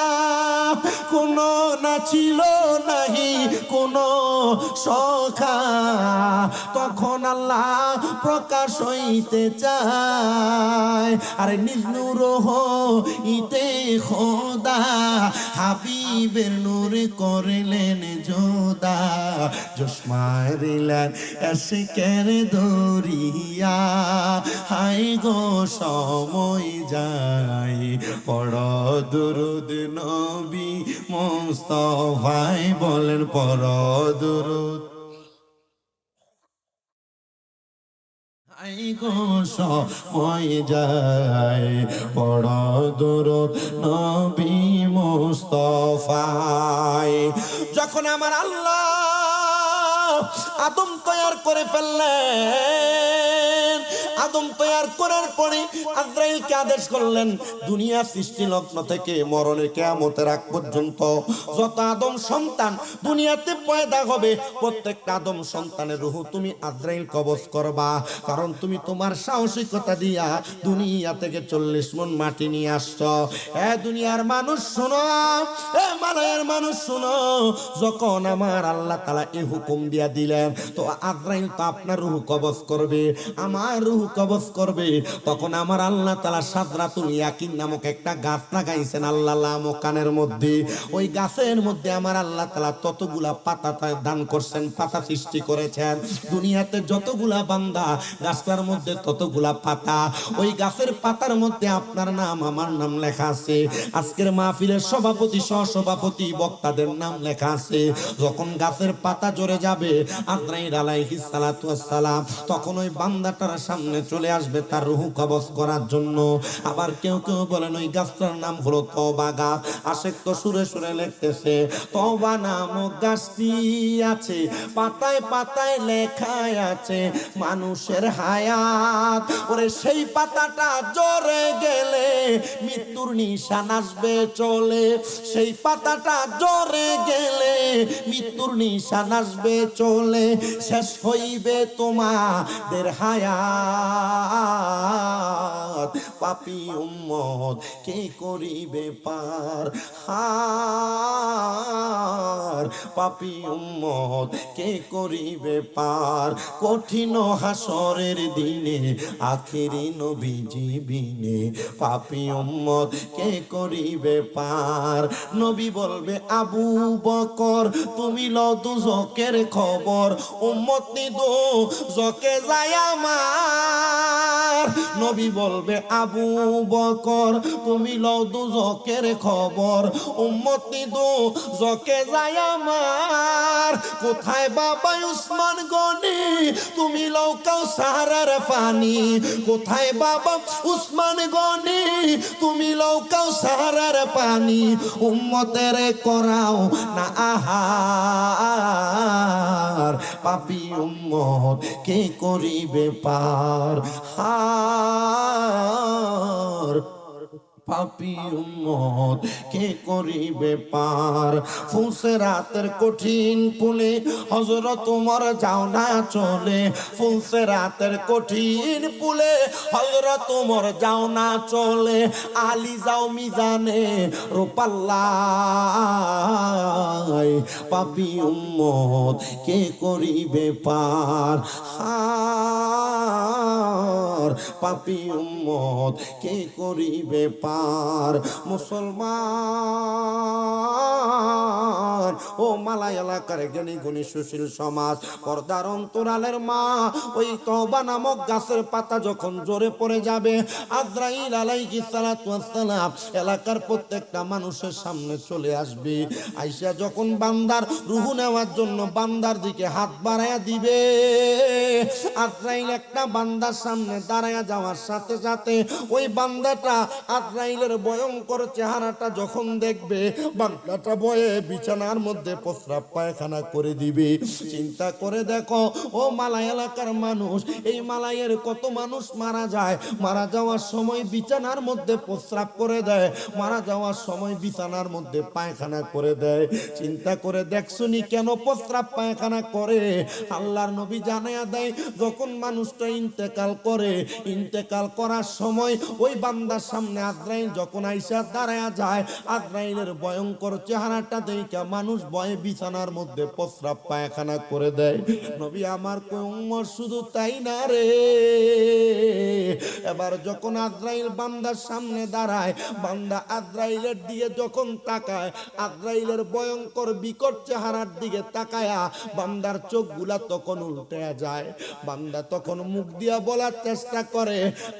কোন না ছিল নাহি কোন সখা, তখন আল্লাহ প্রকাশ হইতে চায়। আরে নিজ নূর হইতে খোদা হাবিবের নূর করিলেন জোদা, জোশ মারিলেন এশকের দরিয়া, হাই গো সময় যায় পড় দুরুদ নবী মুস্তাফায়, বলেন পড় দুরুদ। আই গো সময় যায় পড় দুরুদ নবী মুস্তাফায়। যখন আমার আল্লাহ আদম তৈয়ার করে ফেললেন, আদম তৈয়ার করার পরে আজরাইলকে আদেশ করলেন দুনিয়া সৃষ্টি লগ্ন থেকে মরণের কিয়ামতের আগ পর্যন্ত যত আদম সন্তান দুনিয়াতে পয়দা হবে, প্রত্যেকটা আদম সন্তানের রূহ তুমি আজরাইল কবজ করবা। কারণ তুমি তোমার সাহসিকতা দিয়া দুনিয়া থেকে 40 মণ মাটি নিয়ে আসছো। এ দুনিয়ার মানুষ শোনো, এ মালয়ের মানুষ শোনো, যখন আমার আল্লাহ তাআলা এই হুকুম দিয়া দিলেন তো আজরাইল তো আপনার রূহ কবজ করবে, আমার রূহ কবজ করবে, তখন আমার আল্লাহ তাআলা সাদরাতুল ইয়াকিন নামক একটা গাছ লাগাইছেন আল্লাহ লামকানের মধ্যে। ওই গাছের মধ্যে আমার আল্লাহ তাআলা ততগুলা পাতা দান করছেন, পাতা সৃষ্টি করেছেন। দুনিয়াতে যতগুলা বান্দা গাছটার মধ্যে ততগুলা পাতা, ওই গাছের পাতার মধ্যে আপনার নাম আমার নাম লেখা আছে, আজকের মাহফিলের সভাপতি সহসভাপতি বক্তাদের নাম লেখা আছে। যখন গাছের পাতা ঝরে যাবে আজরাইল আলাইহিস সালাতু ওয়াস সালাম তখন ওই বান্দাটার সামনে চলে আসবে তার রূহ কবজ করার জন্য। আবার কেউ কেউ বলেন ওই গাছটার নাম হলো তওবা গাছ। আশেক তো সুরে সুরে লিখতেছে তওবা নামক গাছটি আছে, পাতায় পাতায় লেখা আছে মানুষের হায়াত। ওরে সেই পাতাটা ঝরে গেলে মৃত্যুর নিশান আসবে চলে, সেই পাতাটা ঝরে গেলে মৃত্যুর নিশান আসবে চলে, শেষ হইবে তোমাদের হায়াত, পাপী উম্মত কে করিবে পার, হার পাপী উম্মত কে করিবে পার, কঠিন হাসরের দিনে আখেরি নবীজি বিনে, পাপী উম্মত কে করিবে পার। নবী বলবে আবু বকর তুমি লও দুজকের খবর, উম্মত নিদো জকে যায় আমার। নবী বলবে আবু বকর তুমি লও দুজকের খবর, উম্মত নিদো জকে যায় আমার। কোথায় বাবা উসমান গনি তুমি লও কাউসারের পানি, কোথায় বাবা উসমান গনি তুমি লও কাউসারের পানি, উম্মতের করাও না আহার, পাপী উম্মত কে করিবে পার, হার পাপী উম্মত কে করিবে পার। ফুলসেরাতের কঠিন পুলে হযরত ওমর যাও না চলে, ফুলসেরাতের কঠিন পুলে হযরত ওমর যাও না চলে, আলী যাও মিজানে রূপাল্লাহ, পাপী উম্মত কে করিবে পার, হার পাপী উম্মত কে করিবে পার। মুসলমান ও মালা এলাকার জ্ঞানী গুণী সুশীল সমাজ, পর্দার অন্তরালের মা, ওই তওবা নামক গাছের পাতা যখন জোরে পড়ে যাবে, আজরাইল আলাইহিস সালাতু ওয়াস সালাম এলাকার প্রত্যেকটা মানুষের সামনে চলে আসবে। আইসা যখন বান্দার রূহ নেওয়ার জন্য বান্দার দিকে হাত বাড়ায়া দিবে, আজরাইল একটা বান্দার সামনে দাঁড়ায়া যাওয়ার সাথে সাথে ওই বান্দাটা আজরাইলের ভয়ঙ্কর চেহারাটা যখন দেখবে, বান্দাটা ভয়ে বিছানার মধ্যে প্রস্রাব পায়খানা করে দিবে। চিন্তা করে দেখো ও মালা এলাকার মানুষ, এই মালায়ের কত মানুষ মারা যায়, মারা যাওয়ার সময় বিছানার মধ্যে প্রস্রাব করে দেয়, মারা যাওয়ার সময় বিছানার মধ্যে পায়খানা করে দেয়। চিন্তা করে দেখছুনি কেন প্রস্রাব পায়খানা করে? আল্লাহর নবী জানায়া দেয়, যখন মানুষটা ইন্তেকাল করে, ইন্তেকাল করার সময় ওই বান্দার সামনে আজরাইল যখন আইসা দাঁড়ায়া যায়, আজরাইলের ভয়ঙ্কর চেহারাটা দেখে মানুষ ভয়ে বিছানার মধ্যে প্রস্রাব পায়খানা করে দেয়। নবী আমার কই উম্মত শুধু তাই না রে, এবার যখন আজরাইল বান্দার সামনে দাঁড়ায়, বান্দা আজরাইলের দিকে যখন তাকায়, আজরাইলের ভয়ঙ্কর বিকট চেহারার দিকে তাকায়া বান্দার চোখগুলা তখন উল্টে যায়। বান্দা তখন মুখ দিয়া বলার চেষ্টা করে,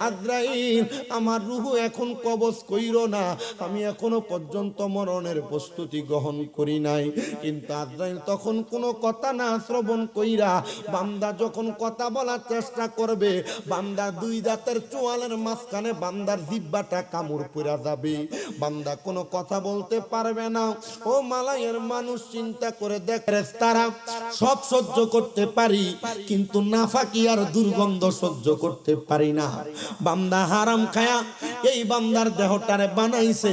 আজরাইল আমার রূহ এখন কবজ কইরো না, আমি এখনো পর্যন্ত মরণের প্রস্তুতি গ্রহণ করি নাই। কিন্তু আজরাইল তখন কোনো কথা না শ্রবণ কইরা বান্দা যখন কথা বলার চেষ্টা করবে, বান্দা দুই দাঁতের চোয়ালের মাঝখানে বান্দার জিহ্বাটা কামড় পড়া যাবে, বান্দা কোনো কথা বলতে পারবে না। ও মালায়ের মানুষ চিন্তা করে দেখ, তারা সব সহ্য করতে পারি কিন্তু নাফাকি আর দুর্গন্ধ সহ্য করতে পারি না। বান্দা হারাম খায়া এই বান্দার দেহটারে বানাইছে,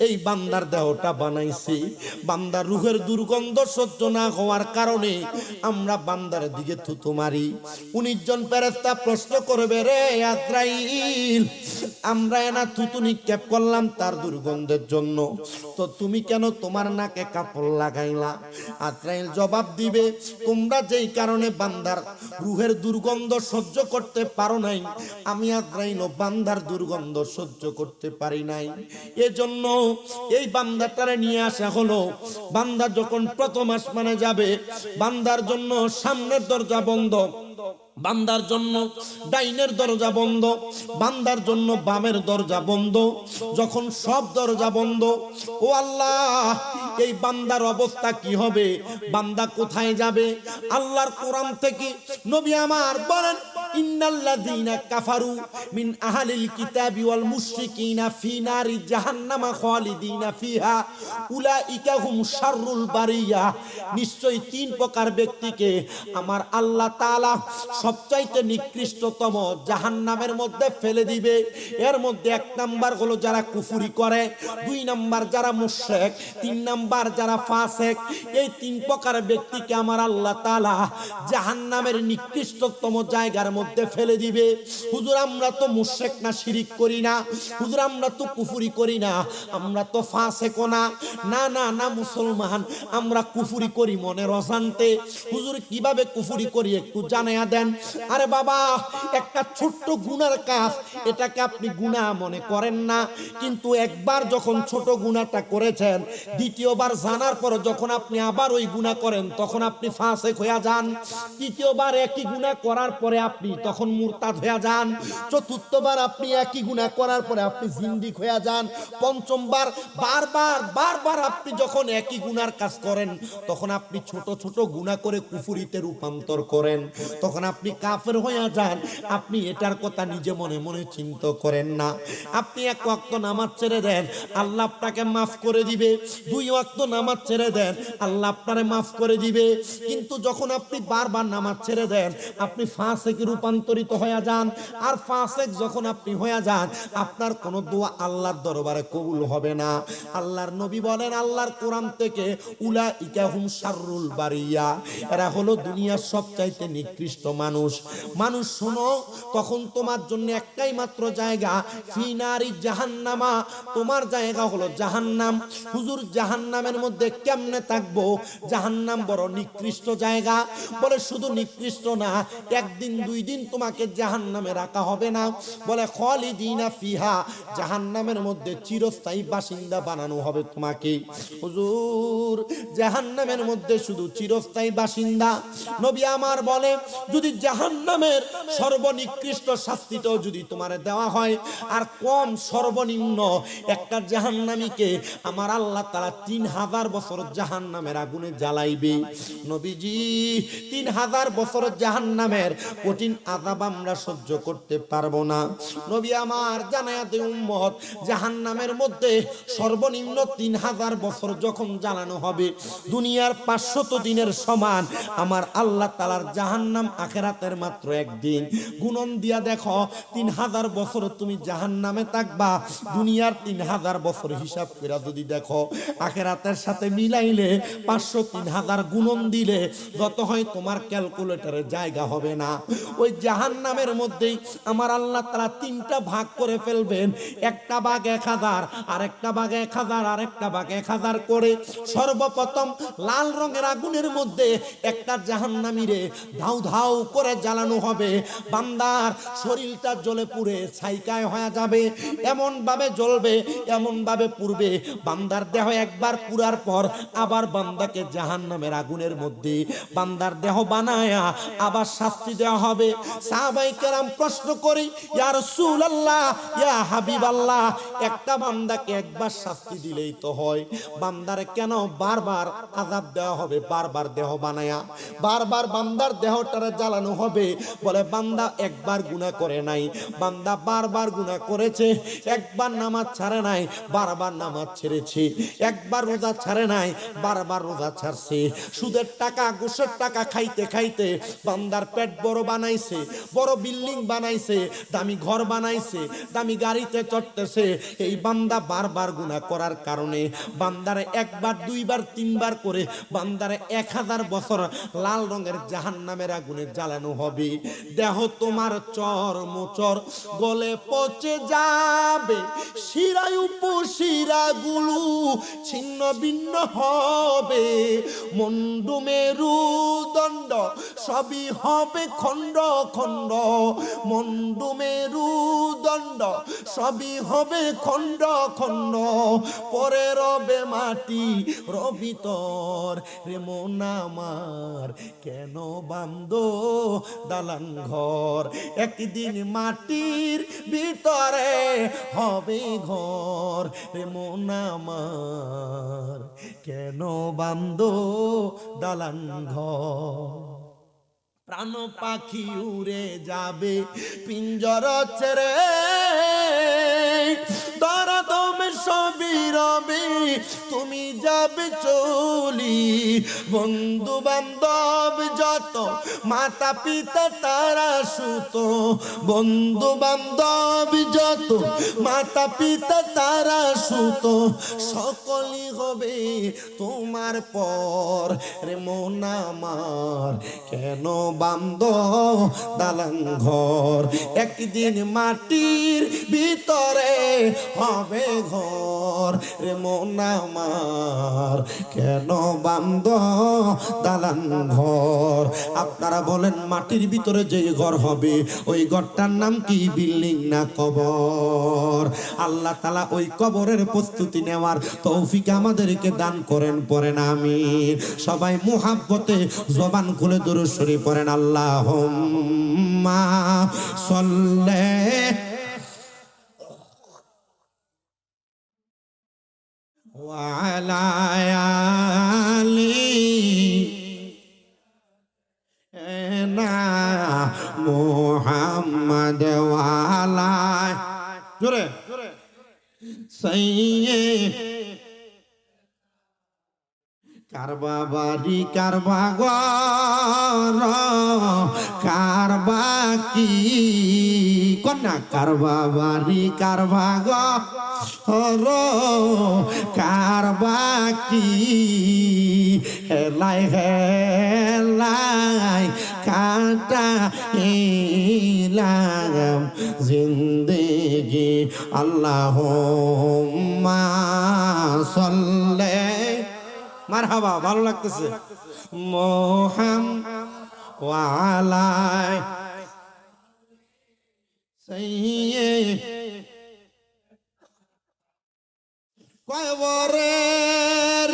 এই বান্দার দেহটা বানাইছে, বান্দার রূহের দুর্গন্ধ সহ্য না হওয়ার কারণে আমরা বান্দার দিকে থুতু মারি। 19 জন ফেরেশতা প্রশ্ন করবে, রে আজরাইল আমরা এনা থুতু নিক্ষেপ করলাম তার দুর্গন্ধের জন্য, তো তুমি কেন তোমার নাকে কাপড় লাগাইলা? আজরাইল জবাব দিবে, তোমরা যেই কারণে বান্দার রূহের দুর্গন্ধ সহ্য করতে পারো নাই, আমি আজরাইল বান্দার দুর্গন্ধ সহ্য করতে পারি নাই, এজন্য এই বান্দাটারে নিয়ে আসা হলো। বান্দা যখন প্রথম আসমানে যাবে, বান্দার জন্য সামনের দরজা বন্ধ, বান্দার জন্য ডাইনের দরজা বন্ধ, বান্দার জন্য বামের দরজা বন্ধ। যখন সব দরজা বন্ধ, ও আল্লাহ এই বান্দার অবস্থা কি হবে? বান্দা কোথায় যাবে? আল্লাহর কোরআন থেকে নবী আমার বলেন, ইন্নাল্লাযীনা কাফারু মিন আহলিল কিতাবি ওয়াল মুশরিকিনা ফি নারি জাহান্নামা খালিদিনা ফিহা উলাইকা হুম শাররুল বারিয়া। নিশ্চয়ই 3 প্রকার ব্যক্তিকে আমার আল্লাহ তাআলা সবচাইতে নিকৃষ্টতম জাহান্নামের মধ্যে ফেলে দিবে। এর মধ্যে 1 নাম্বার হলো যারা কুফরি করে, 2 নাম্বার যারা মুশরিক, 3 নাম্বার যারা ফাসিক। এই 3 প্রকার ব্যক্তিকে আমার আল্লাহ তাআলা জাহান্নামের নিকৃষ্টতম জায়গার মধ্যে ফেলে দিবে। হুজুর আমরা তো মুশরিক না, শিরিক করি না, হুজুর আমরা তো কুফরি করি না, আমরা তো ফাসিক না। না না না মুসলমান, আমরা কুফরি করি মনের অশান্তে। হুজুর কিভাবে কুফরি করি একটু জানায়া দেন। আরে বাবা, একটা ছোট্ট গুনার কাজ, এটাকে আপনি গুনাহ মনে করেন না, কিন্তু একবার যখন ছোট গুনাহটা করেছেন, দ্বিতীয়বার জানার পর যখন আপনি আবার ওই গুনাহ করেন, তখন আপনি ফাসিক হয়ে যান। তৃতীয়বার একই গুনাহ করার পরে আপনি তখন মুরতাদ হয়ে যান। চতুর্থবার আপনি একই গুনাহ করার পরে আপনি জিন্দিক হয়ে যান। পঞ্চমবার বারবার আপনি যখন একই গুনার কাজ করেন, তখন আপনি ছোট ছোট গুনাহ করে কুফরিতে রূপান্তর করেন, তখন আপনি কাফের হয়ে যান। আপনি এটার কথা নিজে মনে মনে চিন্তা করেন না। আপনি 1 ওয়াক্ত নামাজ ছেড়ে দেন, আল্লাহ আপনাকে মাফ করে দিবে। 2 ওয়াক্ত নামাজ ছেড়ে দেন, আল্লাহ আপনারে মাফ করে দিবে। কিন্তু যখন আপনি বারবার নামাজ ছেড়ে দেন, আপনি ফাসিকে রূপান্তরিত হয়ে যান। আর ফাসিক যখন আপনি হয়ে যান, আপনার কোনো দোয়া আল্লাহর দরবারে কবুল হবে না। আল্লাহর নবী বলেন আল্লাহর কোরআন থেকে, উলাইকা হুম শাররুল বারিয়া, এরা হলো দুনিয়ার সবচাইতে নিকৃষ্ট মানুষ। মানুষ শোনো, তখন তোমার জন্য একটাই মাত্র জায়গা, ফি নারি জাহান্নামা, তোমার জায়গা হলো জাহান্নাম। হুজুর জাহান্নামের মধ্যে কেমনে থাকবো? জাহান্নাম বড় নিকৃষ্ট জায়গা। বলে শুধু নিকৃষ্ট না, 1 দিন 2 দিন তোমাকে জাহান্নামে রাখা হবে না। বলে খালিদিনা ফিহা, জাহান্নামের মধ্যে চিরস্থায়ী বাসিন্দা বানানো হবে তোমাকে। হুজুর জাহান্নামের মধ্যে শুধু চিরস্থায়ী বাসিন্দা? নবী আমার বলে যদি জাহান্নামের সর্বনিকৃষ্ট শাস্তিটাও যদি তোমার দেওয়া হয়, আর কম সর্বনিম্ন একটা জাহান্নামীকে আমার আল্লাহ তাআলা 3000 বছর জাহান্নামের আগুনে জ্বালাইবে। নবীজি 3000 বছর জাহান্নামের কঠিন আযাব আমরা সহ্য করতে পারবো না। নবী আমার জানায়া দে উম্মত, জাহান্নামের মধ্যে সর্বনিম্ন 3000 বছর যখন জ্বালানো হবে, দুনিয়ার 500 দিনের সমান আমার আল্লাহ তাআলার জাহান্নাম আখিরাতের মাত্র একদিন। গুণন দিয়া দেখো 3000 বছর তুমি জাহান্নামে থাকবা, দুনিয়ার 3000 বছর হিসাব করে যদি দেখো, আখিরাতের সাথে মিলাইলে 500 3000 গুণন দিলে যত হয় তোমার ক্যালকুলেটরে জায়গা হবে না। ওই জাহান্নামের মধ্যেই আমার আল্লাহ তাআলা 3টা ভাগ করে ফেলবেন, একটা ভাগ 1000, আরেকটা ভাগ 1000, আরেকটা ভাগ 1000 করে। সর্বপ্রথম লাল রঙের আগুনের মধ্যে একটা জাহান্নামীরে ধাউ ধাউ করে জ্বালানো হবে, বান্দার শরীরটা জ্বলে পুড়ে ছাইকায় হয়ে যাবে, এমন ভাবে জ্বলবে, এমন ভাবে পুড়বে, বান্দার দেহ একবার পুরার পর আবার বান্দাকে জাহান্নামের আগুনের মধ্যে বান্দার দেহ বানায়া আবার শাস্তি দেওয়া হবে। সাহাবায়ে কেরাম প্রশ্ন করি, ইয়া রাসূলুল্লাহ, ইয়া হাবিবাল্লাহ, একটা বান্দাকে একবার শাস্তি দিলেই তো হয়, বান্দারে কেন বারবার আযাব দেওয়া হবে? বারবার দেহ বানায়া বারবার বান্দার দেহটারে জ্বালানো হবে? বলে বান্দা একবার গুনাহ করে নাই, বান্দা বারবার গুনাহ করেছে। একবার নামাজ ছাড়ে নাই, বারবার নামাজ ছেড়েছে। একবার রোজা ছাড়ে নাই, বারবার রোজা ছাড়ছে। সুদের টাকা ঘুষের টাকা খাইতে খাইতে বান্দার পেট বড় বানাইছে, বড় বিল্ডিং বানাইছে, দামি ঘর বানাইছে, দামি গাড়িতে চড়তেছে। এই বান্দা বারবার গুনাহ করার কারণে বান্দারে একবার দুইবার তিনবার করে বান্দারে 1000 বছর লাল রঙের জাহান্নামের আগুনে জ্বালানো হবে। দেহ তোমার চর্মচর গলে পচে যাবে, শিরায় উপশিরাগুলো ছিন্ন ভিন্ন হবে, মুন্ডু মেরুদণ্ড সবই হবে খণ্ড খণ্ড, মুন্ডু মেরুদণ্ড সবই হবে খণ্ড খণ্ড, পরে রবে মাটি রবিতর, রে মন আমার কেন বান্দো দালান ঘর, একদিন মাটির ভিতরে হবে ঘর, রে মন আমার কেন বান্দো দালান ঘর। প্রাণ পাখি উড়ে যাবে পিঞ্জর ছেড়ে, তারা দমে সবই রবে, তুমি যাবে চলি, বন্ধু বান্ধব যত মাতা পিতা তারা সুত, বন্ধু বান্ধব যত মাতা পিতা তারা সুত, সকলই হবে তোমার পর, রে মন আমার কেন বান্দ দালান ঘর, একদিন মাটির ভিতরে হবে ঘর, রে মন আমার কেন বান্দ দালান ঘর। আপনারা বলেন মাটির ভিতরে যে ঘর হবে ওই ঘরটার নাম কি? বিল্ডিং না কবর? আল্লাহ তাআলা ওই কবরের প্রস্তুতি নেওয়ার তৌফিক আমাদেরকে দান করেন, পড়েন আমিন। সবাই মুহাব্বতে জবান খুলে দুরূদ শরীফ পড়েন, আল্লাহুম্মা সাল্লি ওয়া আলা আলি না মুহাম্মদ ওয়া আলা জোরে সাইয়্যিদ কারবা বাড়ি কারবা ঘর কারবা কি কন্যা, কারবা বাড়ি কারবা ঘর কারবা কি, হেলাই হেলাই কাটা ইলাম জিন্দেগি, আল্লাহুম্মা সাল্লি, মারহাবা, ভালো লাগতেছে, মুহাম্মদ ওয়া আলা কবরের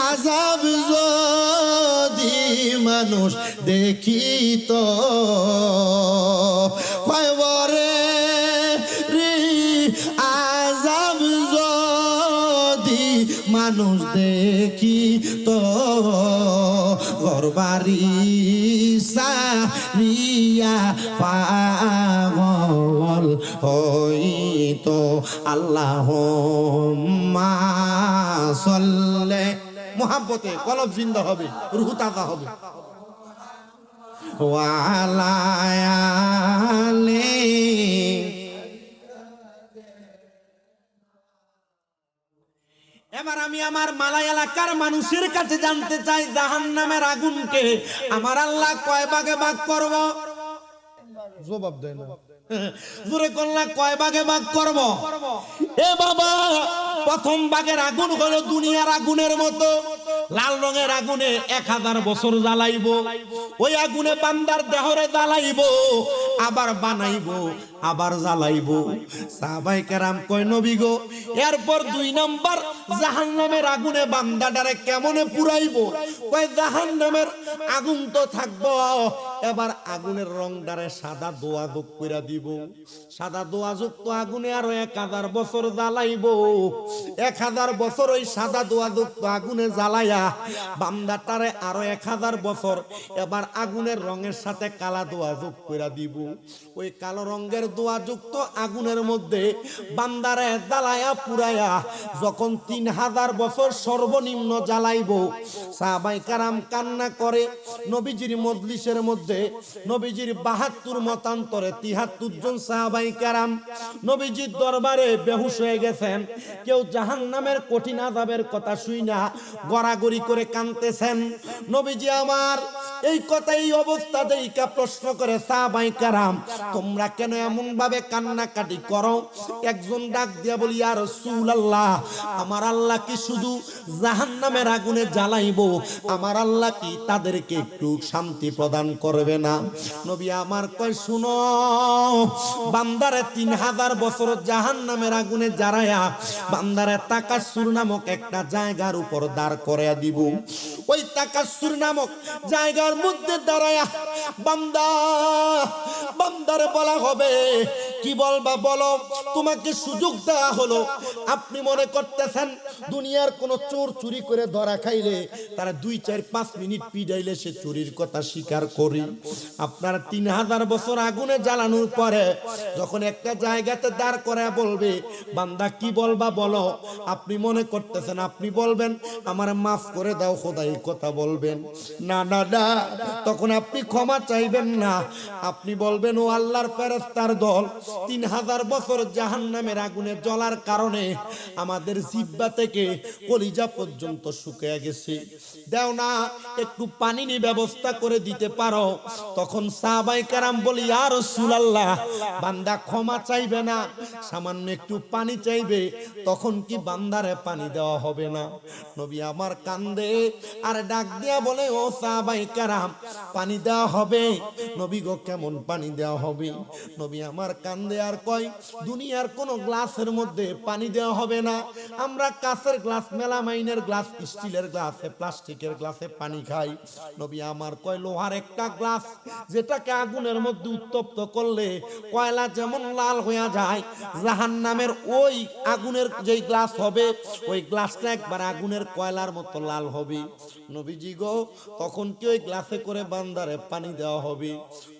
আযাব যদি মানুষ দেখিত, কবরের আযাব যদি মানুষ দেখিত, ঘরবাড়ি সারিয়া পাগল হইতো। আল্লাহুম্মা সাল্লি, মুহাব্বতে কলব জিন্দা হবে, রূহ তাজা হবে। ওয়া আলা আলি, এবার আমি আমার মালাই এলাকার মানুষের কাছে জানতে চাই, জাহান্নামের আগুনকে আমার আল্লাহ কয় ভাগে ভাগ করব? জবাব দেয় না। জোরে করলা, কয় ভাগে ভাগ করব? এ বাবা, প্রথম ভাগের আগুন হলো দুনিয়ার আগুনের মতো, লাল রঙের আগুনে 1000 বছর জ্বালাইবো। ওই আগুনে বান্দার দেহরে জ্বালাইবো, আবার বানাইবো, আবার জ্বালাইবো। সাহাবায়ে কেরাম কয় নবী গো, এরপর 2 নাম্বার জাহান্নামের আগুনে বান্দাটারে কেমনে পুরাইবো? কয় জাহান্নামের আগুন তো থাকবো, এবার আগুনের রংটারে সাদা দোয়াজুক কইরা দিব। সাদা দোয়াযুক্ত আগুনে আরো 1000 বছর জ্বালাইবো। 1000 বছর ওই সাদা দোয়াযুক্ত আগুনে জ্বালায়া বান্দাটারে আরো 1000 বছর এবার আগুনের রঙের সাথে কালা দোয়াযুক্ত কইরা দিব। ওই কালো রঙের দোয়াযুক্ত আগুনের মধ্যে বান্দারে জ্বালায়া পুরায়া যখন 3000 বছর সর্বনিম্ন জ্বালাইবো, সাহাবায়ে কেরাম কান্না করে। নবীজির মজলিসের মধ্যে নবীজির 72 মতান্তরে 73 জন সাহাবায়ে কেরাম নবীজির দরবারে বেহুশ হয়ে গেছেন। কেউ জাহান্নামের কঠিন আযাবের কথা শুইনা গড়াগড়ি করে কাঁদতেছেন। নবীজি আমার এই কথা, এই অবস্থা দেইকা প্রশ্ন করে সাহাবায়ে কেরাম, তোমরা কেন এমন ভাবে কান্নাকাটি করো? একজন ডাক দিয়া বলি, ইয়া রাসূলুল্লাহ, আমার আল্লাহ কি শুধু জাহান্নামের আগুনে জ্বালাইবো? আমার আল্লাহ কি তাদেরকে একটু শান্তি প্রদান করবে না? নবী আমার কয়, শুনো, বান্দারে 3000 বছর জাহান্নামের আগুনে জ্বালায়া বান্দারে তাকাসসুর নামক একটা জায়গার উপর দাঁড় করায়া দিব। ওই তাকাসসুর নামক জায়গার মধ্যে দাঁড়ায়া বান্দারে বলা হবে, কি বলবা বলো? তোমাকে সুযোগ দেওয়া হলো। আপনি মনে করতেছেন দুনিয়ার কোন চোর চুরি করে ধরা খাইলে তারা 2, 4, 5 মিনিট পিডাইলে সে চুরির কথা স্বীকার করি। আপনার 3000 বছর আগুনে জ্বালানোর পরে যখন একটা জায়গাতে দাঁড় করায় বলবে, বান্দা কি বলবা বলো? আপনি মনে করতেছেন আপনি বলবেন আমার মাফ করে দাও খোদা, এই কথা বলবেন? না না না, তখন আপনি ক্ষমা চাইবেন না। আপনি বলবেন, ও আল্লাহর ফেরেশতার দল, 3000 বছর জাহান্নামের আগুনে জ্বলার কারণে আমাদের জিহ্বা থেকে কলিজা পর্যন্ত শুকিয়ে গেছে, দাও না একটু পানি নি ব্যবস্থা করে দিতে পারো? তখন সাহাবায়ে কেরাম বলি, ইয়া রাসূলুল্লাহ, বান্দা ক্ষমা চাইবে না, সামান্য একটু পানি চাইবে, তখন কি বান্দারে পানি দেওয়া হবে না? নবী আমার কান্দে আর ডাক দিয়া বলে, ও সাহাবায়ে কেরাম, পানি দেওয়া হবে। নবী গো, কেমন পানি দেওয়া হবে? নবী আমার কান্দে আর কয়, দুনিয়ার কোন গ্লাসের মধ্যে পানি দেওয়া হবে না। আমরা কাঁচের গ্লাস, মেলামাইনের গ্লাস, স্টিলের গ্লাসে, প্লাস্টিকের গ্লাসে পানি খাই। নবী আমার কয়, লোহার একটা গ্লাস যেটাকে আগুনের মধ্যে উত্তপ্ত করলে কয়লা যেমন লাল হয়ে যায়, জাহান্নামের ওই আগুনের যেই গ্লাস হবে ওই গ্লাসটা একবার আগুনের কয়লার মতো লাল হবে। নবীজি গো, তখন কি ওই গ্লাসে করে বান্দারে পানি দেওয়া হবে?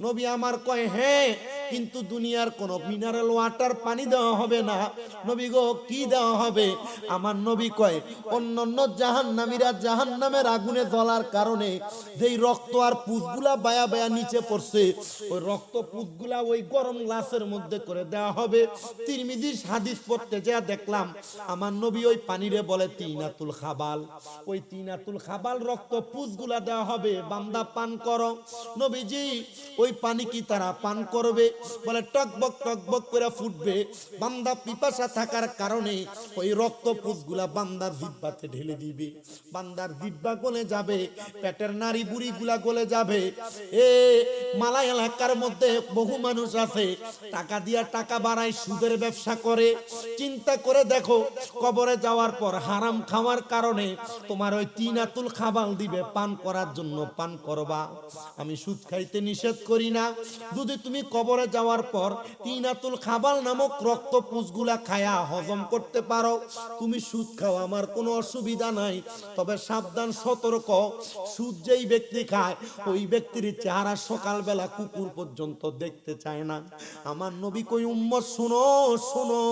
নবী আমার কয়, হ্যাঁ, কিন্তু দুনিয়ার কোন মিনারেল ওয়াটার পানি দেওয়া হবে না। নবী গো, কি দেওয়া হবে? আমার নবী কয়, অন্যান্য জাহান্নামীরা জাহান্নামের আগুনে জ্বলার কারণে যেই রক্ত আর পুঁজগুলা বায়া বায়া নিচে পড়ছে, ওই রক্ত পুঁজগুলা ওই গরম গ্লাসের মধ্যে করে দেওয়া হবে। তিরমিজির হাদিস পড়তে যা দেখলাম, আমার নবী ওই পানিরে বলে তিনাতুল খাবাল। ওই তিনাতুল খাবাল রক্ত পুঁজগুলা দেওয়া হবে বান্দা পান করো। নবীজি ওই পানি কি তারা পান করবে? বলে টকবক টকবক করে ফুটবে। বান্দা পিপাসা থাকার কারণে ওই রক্তপুঞ্জগুলা বান্দার জিহ্বাতে ঢেলে দিবে। বান্দার জিহ্বা গলে যাবে, পেটের নাড়ি বুড়িগুলা গলে যাবে। মালা এলাকার মধ্যে বহু মানুষ আছে টাকা দিয়া টাকা বাড়ায়, সুদের ব্যবসা করে। চিন্তা করে দেখো, কবরে যাওয়ার পর হারাম খাওয়ার কারণে তোমার ওই তিনাতুল খাবাল দিবে পান করার জন্য, পান করবা। আমি সুদ খাইতে নিষেধ করি না, যদি তুমি কবরে যাওয়ার পর তিনাতুল খাবাল নামক রক্তপুঞ্জগুলা খায়া হজম করতে পারো, তুমি সুদ খাও, আমার কোনো অসুবিধা নাই। তবে সাবধান, সতর্ক, সুদ যেই ব্যক্তি খায় ওই ব্যক্তির চেহারা সকালবেলা কুকুর পর্যন্ত দেখতে চায় না। আমার নবী কই, উম্মত শোনো শোনো,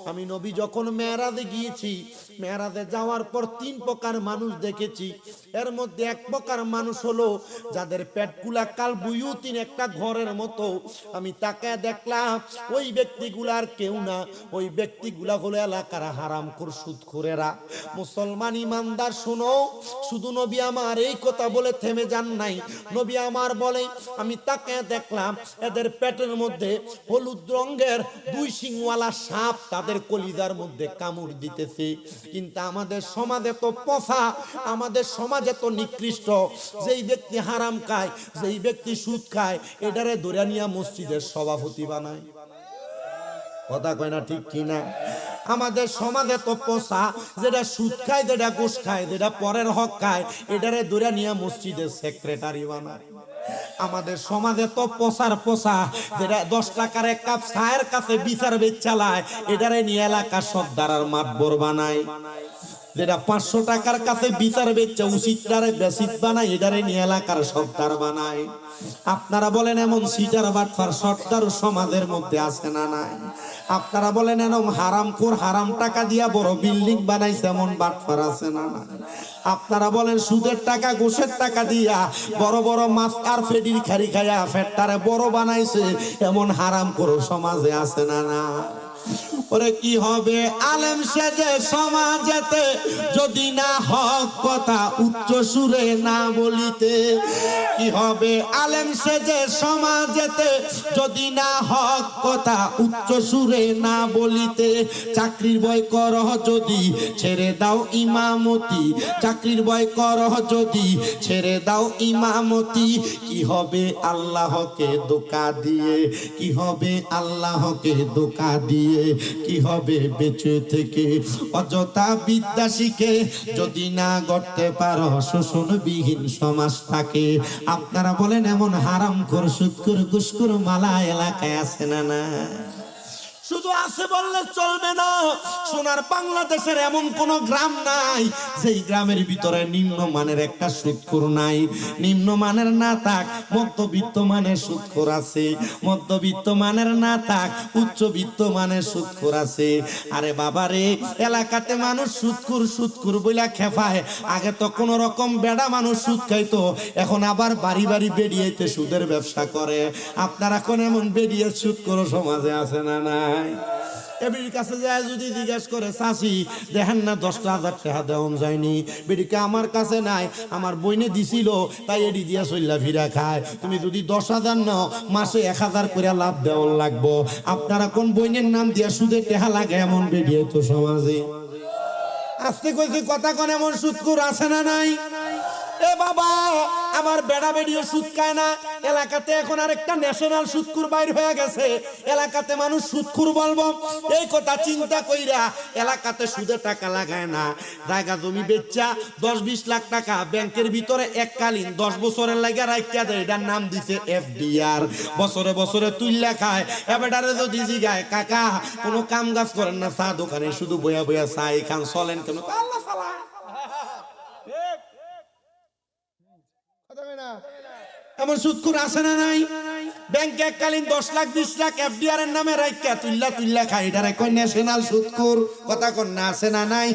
আমি নবী যখন মেরাজে গিয়েছি, মেরাজে যাওয়ার পর 3 প্রকার মানুষ দেখেছি। এর মধ্যে এক প্রকার মানুষ হলো যাদের পেটগুলা কাল বুয়ুতিন, একটা ঘরের মতো। আমি তাকায় দেখলাম ওই ব্যক্তিগুলার কেউ না, ওই ব্যক্তিগুলা হলো এলাকার হারামখোর সুদখোরেরা। মুসলমান ইমানদার শোনো, শুধু নবী আমার এই কথা বলে থেমে যান নাই। নবী আমার বলে, আমি তাকায় দেখলাম এদের পেটের মধ্যে হলুদ রঙের 2 শিংওয়ালা সাপ তাদের কলিজার মধ্যে কামড় দিতেছে। কিন্তু আমাদের সমাজে তো পচা, আমাদের সমাজে তো নিকৃষ্ট। যেই ব্যক্তি হারাম খায়, যেই ব্যক্তি সুদ খায়, এটারে ধরে নিয়া মসজিদের সভাপতি বানায়। কথা কয় না ঠিক কিনা? আমাদের সমাজে তো পচা, যেটা সুদ খায়, যেটা ঘুষ খায়, যেটা পরের হক খায়, এটারে ধরে নিয়া মসজিদের সেক্রেটারি বানায়। আমাদের সমাজে তো পচার পচা, যেটা 10 টাকার এক কাপ চায়ের কাছে বিচার বেচ চালায়, এটারে নিয়ে এলাকার সর্দার আর মাতবর বানায়। যেটা 500 টাকার কাছে বিচার বেচছে উচিতটারে বেসিত বানায়, এটারে নিয়ে এলাকার সর্দার বানায়। আপনারা বলেন এমন সিটার বাটফার সর্দার সমাজের মধ্যে আছে না নাই? আপনারা বলেন এমন হারামখোর, হারাম টাকা দিয়া বড় বিল্ডিং বানাইছে, এমন বাটফার আছে না নাই? আপনারা বলেন সুদের টাকা, ঘুষের টাকা দিয়া বড় বড় মাছ আর ফেডির খারি খায়া ফেটটারে বড় বানাইছে, এমন হারামখোর সমাজে আছে না না? ওরে কি হবে আলেম সেজে সমাজেতে, যদি না হক কথা উচ্চ সুরে না বলিতে? কি হবে আলেম সেজে সমাজেতে, যদি না হক কথা উচ্চ সুরে না বলিতে? চাকরির ভয় করহ যদি, ছেড়ে দাও ইমামতি। চাকরির ভয় করহ যদি, ছেড়ে দাও ইমামতি। কি হবে আল্লাহকে ধোঁকা দিয়ে? কি হবে আল্লাহকে ধোঁকা দিয়ে? কি হবে বেঁচে থেকে অযথা বিদ্যা শিখে, যদি না গড়তে পারো শোষণবিহীন সমাজটাকে? আপনারা বলেন এমন হারামখোর, সুদখোর, ঘুষখোর মালা এলাকায় আছে না না? শুধু আছে বললে চলবে না। সোনার বাংলাদেশের এমন কোন গ্রাম নাই যেই গ্রামের ভিতরে নিম্নমানের একটা সুদখোর নাই। নিম্নমানের না থাক, মধ্যবিত্ত মানের সুদখোর আছে। মধ্যবিত্ত মানের না থাক, উচ্চবিত্ত মানের সুদখোর আছে। আরে বাবারে, এলাকাতে মানুষ সুদখোর সুদখোর বইলা খেপায়। আগে তো কোন রকম বেড়া মানুষ সুদ খাইতো, এখন আবার বাড়ি বাড়ি বেরিয়েতে সুদের ব্যবসা করে। আপনারা কোন এমন বেরিয়ে সুদখোর সমাজে আছে না নাই? এবির কাছে যায় যদি জিজ্ঞেস করে, চাচি দেখেন না 10,000 টাকা দেওয়া যায়নি, বেডিকে আমার কাছে নাই, আমার বইনে দিছিল, তাই এডি দিয়া চল্লা ফিরা খায়। তুমি যদি 10,000 নাও, মাসে 1,000 করে লাভ দেওয়া লাগবো। আপনারা কোন বইনের নাম দিয়া সুদের টাকা লাগে? এমন বেরিয়ে তো সমাজে। আস্তে কইছি কথা, কোন এমন সুদখোর আছে না নাই? এ বাবা, আমার বেড়া বেড়িও সুদ খায় না। এলাকাতে এখন আরেকটা ন্যাশনাল সুদখোর বাইর হয়ে গেছে। এলাকাতে মানুষ সুদখোর বলবো, এই কথা চিন্তা কইরা এলাকাতে সুদে টাকা লাগায় না। জায়গা জমি বেচা 10-20 লাখ টাকা ব্যাংকের ভিতরে এককালীন 10 বছরের লাগা রাখিয়া দেয়, এটার নাম দিছে এফডিআর। বছরে বছরে তুইলা খায়। এবারে যদি জিগায়, কাকা কোনো কাম কাজ করেন না, চা দোকানে শুধু বইয়া বইয়া চাই খান, চলেন কেন? আল্লাহ সালা। এমন সুদখোর আছে না নাই? ব্যাংকে এককালীন 10 লাখ 20 লাখ এফডিআর এর নামে রাখিয়া তুইলা খায়, এটারে কয় ন্যাশনাল সুদখোর। কথা কোন না আছে না নাই?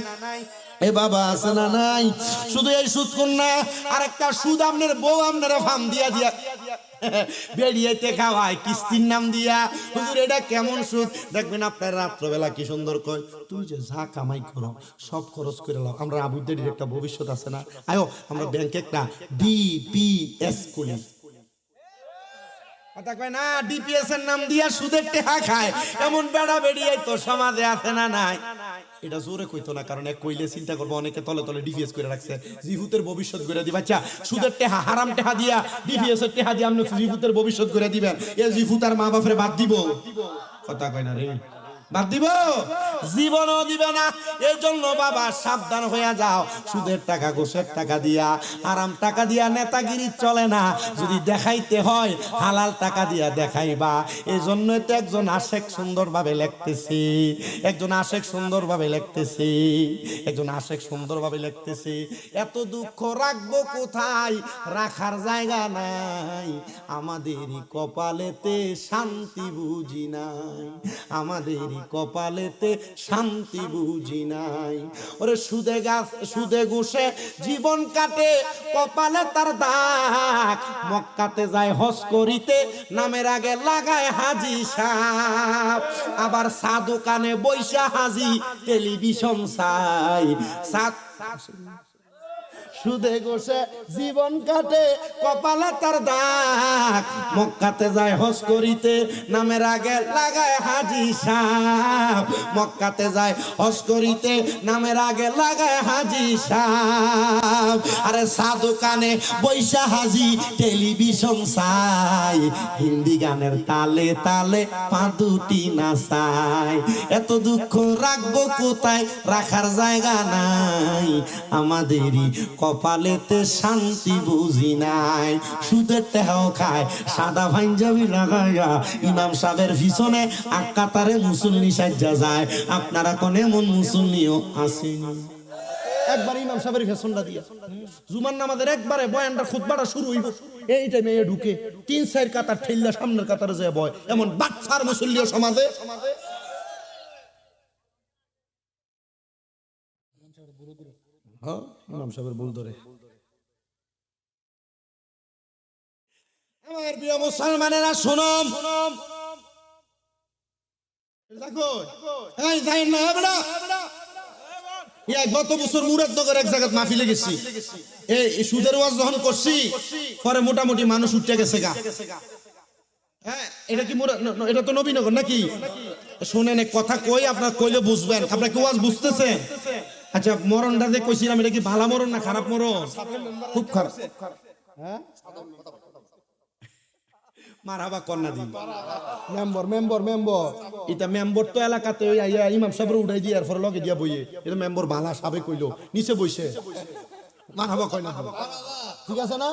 এ বাবা আছে না নাই? শুধু এই সুদখোর না, আরেকটা সুদ আপনার বউ আপনারা ফার্ম দিয়া দিয়া বেরিয়েতে খাওয়ায় কিস্তির নাম দিয়া। হুজুর এটা কেমন সুদ? দেখবেন আপনার রাত্রবেলা কি সুন্দর কয়, তুমি যে যা কামাই করো সব খরচ করে নাও, আমরা আবুদের একটা ভবিষ্যৎ আছে না, আয়ো আমরা ব্যাংকে একটা ডিপিএস করি। কথা কয় না, ডিপিএস এর নাম দিয়া সুদের টাকা খায়, এমন বেড়া বেরিয়ে তো সমাজে আছে না নাই? এটা জোরে কইতো না, কারণ এক কইলে চিন্তা করবো অনেকে তলে তলে ডিপিএস করে রাখছে, জিহুতের ভবিষ্যৎ করে দিবা। আচ্ছা সুদের টেহা হারাম টেহা দিয়া ডিপিএস এর টেহা দিয়া আপনি জিহুতের ভবিষ্যৎ করে দিবেন, এ জিহু তার মা বাপরে বাদ দিব? কথা কয় না রে, বাদ দিব? জীবনও দিবে না। এই জন্য বাবা সাবধান হইয়া যাও, সুদের টাকা ঘুষের টাকা দিয়া আরাম টাকা দিয়া নেতাগিরি চলে না, যদি দেখাইতে হয় হালাল টাকা দিয়া দেখাইবা। এই জন্য তো একজন আশেক সুন্দরভাবে লিখতেছি, একজন আশেক সুন্দরভাবে লিখতেছি, একজন আশেক সুন্দরভাবে লিখতেছি, এত দুঃখ রাখবো কোথায়, রাখার জায়গা নাই, আমাদেরই কপালেতে শান্তি বুঝি নাই, আমাদেরই কপালেতে শান্তি বুঝি নাই। ওরে সুদে গাছ সুদে ঘুষে জীবন কাটে, কপালে তার দাগ, মক্কাতে যায় হজ করিতে, নামের আগে লাগায় হাজি সাহেব, আবার চা দোকানে বৈশা হাজি টেলিভিশন চাই। সুদে ঘুষে জীবন কাটে, কপালে তার দাগ, মক্কাতে যায় হজ করিতে, নামের আগে লাগায় হাজি সাহেব, মক্কাতে যায় হজ করিতে, নামের আগে লাগায় হাজি সাহেব, আরে চা দোকানে বৈশা হাজি টেলিভিশন চাই, হিন্দি গানের তালে তালে পা দুটি নাচাই। এত দুঃখ রাখবো কোথায়, রাখার জায়গা নাই, আমাদেরই কপালেতে শান্তি বুঝি নাই। সুদের টেহাও খায়, সাদা পাঞ্জাবি লাগাইয়া ইমাম সাহেবের পিছনে আক্কাতারে মুসল্লি সাজ্জা যায়। আপনারা কোন এমন মুসল্লিও আসেনি? একবার ইমাম সাহেবের ফেশনটা দিয়া জুমার নামাজের একবারে বয়ানটা খুতবাটা শুরু হইব, এই টাইমে ঢুকে 3-4 কাতার ঠেললা সামনের কাতারে যায় বয়, এমন বাচ্চার মুসল্লিও সমাজে। হ্যাঁ, ইমাম সাহেবের ভুল ধরে। আমার প্রিয় মুসলমানেরা শোনো, গত বছর মুরাদনগর এক জায়গায় মাহফিলে গেছি, এই সুদের ওয়াজ যখন করছি, পরে মোটামুটি মানুষ উঠে গেছে গা। হ্যাঁ, এটা কি এটা তো নবীনগর নাকি? শোনেন এক কথা কই, আপনারা কইলে বুঝবেন। আপনারা কি ওয়াজ বুঝতেছেন? আচ্ছা, মরণটা যে কইছিলাম, এটা কি ভালো মরণ না খারাপ মরণ? খুব খারাপ। হ্যাঁ, মারহাবা কন্যা দিন মেম্বার মেম্বার মেম্বার, এটা মেম্বার তো এলাকাতে ইমাম সাহেবের উঠাই দিয়ে এরপর লগে দিয়া বইয়ে, এটা মেম্বার বালা সাবে কইলো নিচে বইছে, মারহাবা কয় না, ঠিক আছে না?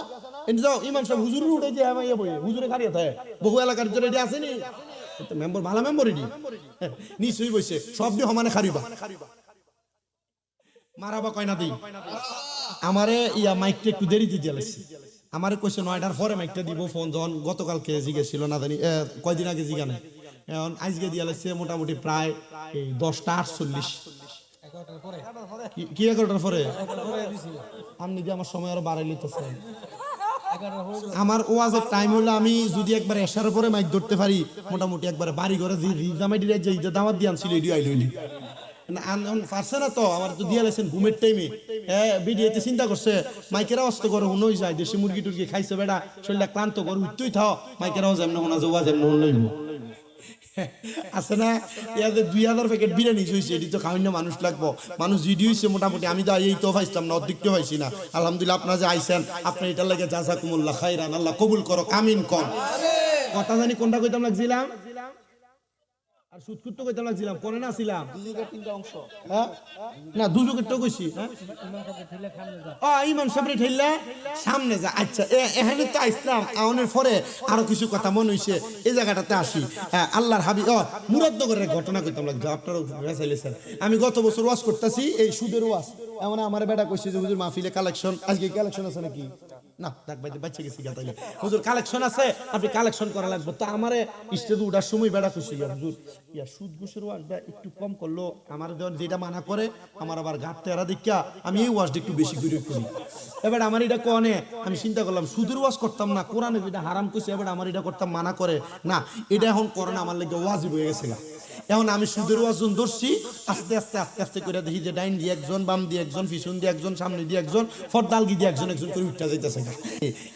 এনে যাও ইমাম সাহেব হুজুর উঠাই দিয়ে আমায় বইয়ে, হুজুরে খারিয়ে থাকে, বহু এলাকার ভিতরে এটি আছে নি, এটা মেম্বার ভালো মেম্বার, এটি নিচেই বইছে, সব দিয়ে সমানে খারিবা, মারহাবা কয় না দিই। আমারে মাইকটা একটু দেরিতে দিয়ে লাগছে, আমারে কইছে 9টার পরে মাইকটা দিব, ফোন যখন গতকালকে জিগেছিল না জানি কয়দিন আগে জিগানে, এখন আজকে দিয়ে লাগছে মোটামুটি প্রায় 10টা 48। কি 11টার পরে? আপনি কি আমার সময় আরো বাড়াই লিতেছে? আমার ওয়াজের টাইম হলো, আমি যদি একবার এশার পরে মাইক ধরতে পারি, মোটামুটি একবার বাড়ি ঘরে যে দাওয়াত দিয়ে আনছিল এটি আইলইলি পারছে না তো, আমার তো দিয়ে লেছেন ঘুমের টাইমে। হ্যাঁ, ভিডিওতে চিন্তা করছে মাইকের আওয়াজ তো করে হুনই যায়, দেশি মুরগি টুরগি খাইছে বেড়া, শরীরটা ক্লান্ত করে উঠতেই থাও, মাইকের আওয়াজ এমন হোনা যাওয়া যেমন লইব আছে না? 2000 প্যাকেট বিরিয়ানি হয়েছে, এটি তো খাওয়াই না, মানুষ লাগবো, মানুষ জিডি হয়েছে মোটামুটি, আমি তো এই তো পাইছিলাম না, অর্ধেকটা পাইছি না। আলহামদুলিল্লাহ, আপনারা যে আইসেন, আপনার এটার লাগে জাযাকুমুল্লাহ খাইরান, আল্লাহ কবুল করো, কামিন কর। কথা জানি কোনটা কইতাম লাগছিলাম, আর সুদকুত তো কইতাম লাগছিলাম, কোনে না ছিলাম দুযুগের 3টা অংশ। হ্যাঁ না, দুযুগের তো কইছি। হ্যাঁ, ইমাম সাহেবের ঠেললে সামনে যা। আচ্ছা, এখানে তো ইসলাম আওনের পরে আরো কিছু কথা মনে হইছে, এই জায়গাটাতে আসি। আল্লাহর হাবিব মুরাদনগরের ঘটনা কইতাম লাগছে, আপনারা চাইলেছেন। আমি গত বছর ওয়াজ করতেছি, এই সুদের ওয়াজ, এমন আমার বেটা কইছে যে হুজুর মাহফিলে কালেকশন, আজকে কালেকশন আছে নাকি? না দেখ ভাই বাচ্চা গেছি গা তাইলে হুজুর কালেকশন আছে আপনি কালেকশন করা লাগবে তো আমারে স্টেজে উঠার সময় বেড়া খুশি হুজুর ইয়া সুদ ঘুষের ওয়াজটা একটু কম করলো আমার যেটা মানা করে আমার আবার ঘাট তেরা দেখা আমি এই ওয়াজটা একটু বেশি করে করি এবার আমার এটা কনে আমি চিন্তা করলাম সুদের ওয়াজ করতাম না কোরআনে যেটা হারাম কইছে এবার আমার এটা করতাম মানা করে না এটা এখন করে না আমার লাগে ওয়াজিব হয়ে গেছে এখন আমি সুদের ওয়াজন ধরছি আস্তে আস্তে আস্তে আস্তে করে দেখি যে ডাইন দিয়ে একজন বাম দিয়ে একজন পিছন দিয়ে একজন সামনে দিয়ে একজন ফরদালগি দিয়ে একজন একজন করে উঠতে যাইতেছে গা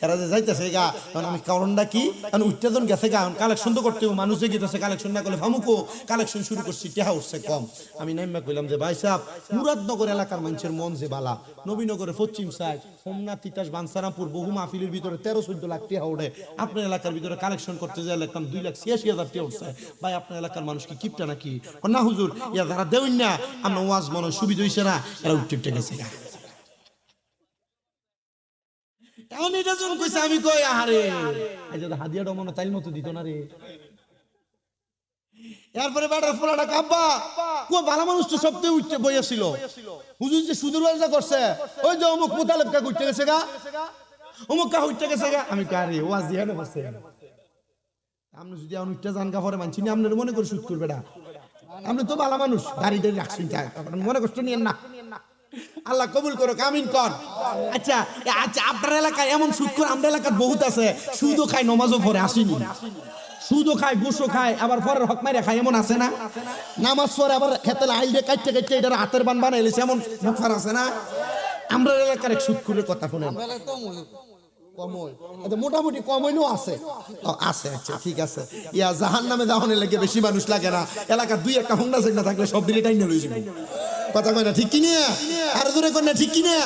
এরা যে যাইতেছে গা এখন আমি কারণটা কি কারণ উঠতে জন গেছে গা কালেকশন তো করতে হবে মানুষে গিয়েছে কালেকশন না করলে ফামুকো কালেকশন শুরু করছি টেহা উঠছে কম আমি নাইমা কইলাম যে ভাই সাহেব মুরাদনগর এলাকার মানুষের মন যে বালা নবীনগরের পশ্চিম সাইড সোমনাথ তিতাস বানসারামপুর বহু মাহফিলের ভিতরে 13-14 লাখ টাকা ওঠে আপনার এলাকার ভিতরে কালেকশন করতে যাই লাগতাম 2,86,000 টাকা উঠছে ভাই আপনার এলাকার মানুষ কি কিপটা নাকি না হুজুর ইয়া যারা দেউন না আমরা ওয়াজ মনে সুবিধা হইছে না এরা উঠতে গেছে এখন এটা যখন কইছে আমি কই আহারে এই যে হাদিয়াটা মনে তাইল মতো দিত না রে এরপরে বেটার ফোলাটা কাব্বা কো ভালো মানুষ তো সবতে উঠতে বইয়াছিল হুজুর যে সুদের ওয়াজটা করছে ওই যে অমুক মুতালেব কা উঠতে গেছে গা অমুক কা উঠতে গেছে গা আমি কারে ওয়াজ দিয়ে না বসে আপনি যদি এখন উঠতে জান গা পরে মানছি না আপনার মনে করে সুদ করবে না আপনি তো ভালো মানুষ দাড়ি দাড়ি রাখছেন মনে কষ্ট নিয়েন না আল্লাহ কবুল করো আমিন কর আচ্ছা আচ্ছা আপনার এলাকায় এমন সুদ করে আমাদের এলাকার বহুত আছে সুদও খায় নমাজও পড়ে আসেনি সুদও খায় ঘুষও খায় আবার পরের হক মাইরা খায় এমন আছে না নামাজ পড়ে আবার খেতে আইলে কাটতে কাটতে এটা হাতের বান বানাইলেছে এমন মুখফার আছে না আমরা এলাকার এক সুদ করে কথা শুনেন মোটামুটি কম হইলেও আছে আছে আচ্ছা ঠিক আছে ইয়া জাহান্নামে যাওয়ার লাগে বেশি মানুষ লাগে না এলাকা দুই একটা হুন্ডা সেগনা থাকলে সব দিনে টাইম লই যাবে কথা কয় না ঠিক কি না আর জোরে কর না ঠিক কি না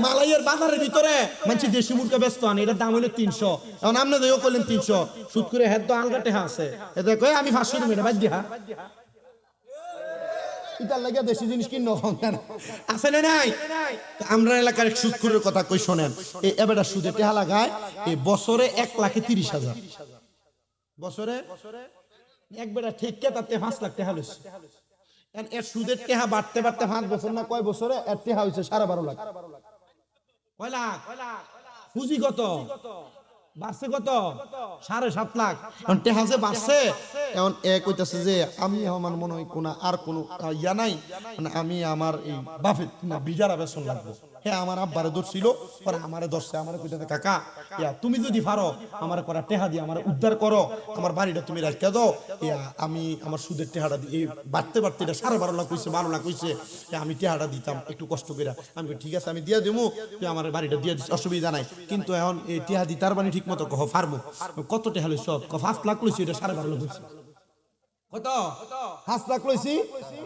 মালাইয়ের বাজারের ভিতরে মানুষ দেশি মুরগা ব্যস্ত আন এটার দাম হলো 300 এখন আপনি দেও কইলেন 300 সুদ করে হেড তো আলগা টেহা আছে এটা কই আমি 500 টাকা বাদ দিয়া ইতার লাগে দেশি জিনিস কিন না আছে না নাই আমরা এলাকার এক সুদখোরের কথা কই শুনেন এই এবারে সুদে টেহা লাগায় এই বছরে 1,30,000 বছরে একবারে ঠিক কে তাতে 5 লাখ টাকা লইছে এর সুদের টেহা বাড়তে বাড়তে 5 বছর না কয় বছরে এর টেহা হইছে 12.5 লাখ কয় লাখ পুঁজি কত বাড়ছে কত 7.5 লাখ এখন টেহা যে বাড়ছে এখন এ কইতাছে যে আমি আমার মনে হয় কোন আর কোন ইয়া নাই মানে আমি আমার এই বাপের না বিজারা বেতন লাগবে হ্যাঁ আমার আব্বারে ধরছিল পরে আমারে ধরছে আমারে কইতাছে কাকা ইয়া তুমি যদি পারো আমারে করা টেহা দিয়ে আমারে উদ্ধার করো আমার বাড়িটা তুমি রাখতে দাও ইয়া আমি আমার সুদের টেহাটা দিয়ে বাড়তে বাড়তে এটা 12.5 লাখ কইছে 12 লাখ কইছে আমি টেহাটা দিতাম একটু কষ্ট করে আমি ঠিক আছে আমি দিয়া দেবো তুই আমার বাড়িটা দিয়ে দিস অসুবিধা নাই কিন্তু এখন এই টেহা দি তার মানে ঠিক মতো কহ ফারবো কত টেহা লইছ 5 লাখ লইছি এটা 12.5 লাখ কইছে কত 5 লাখ লইছি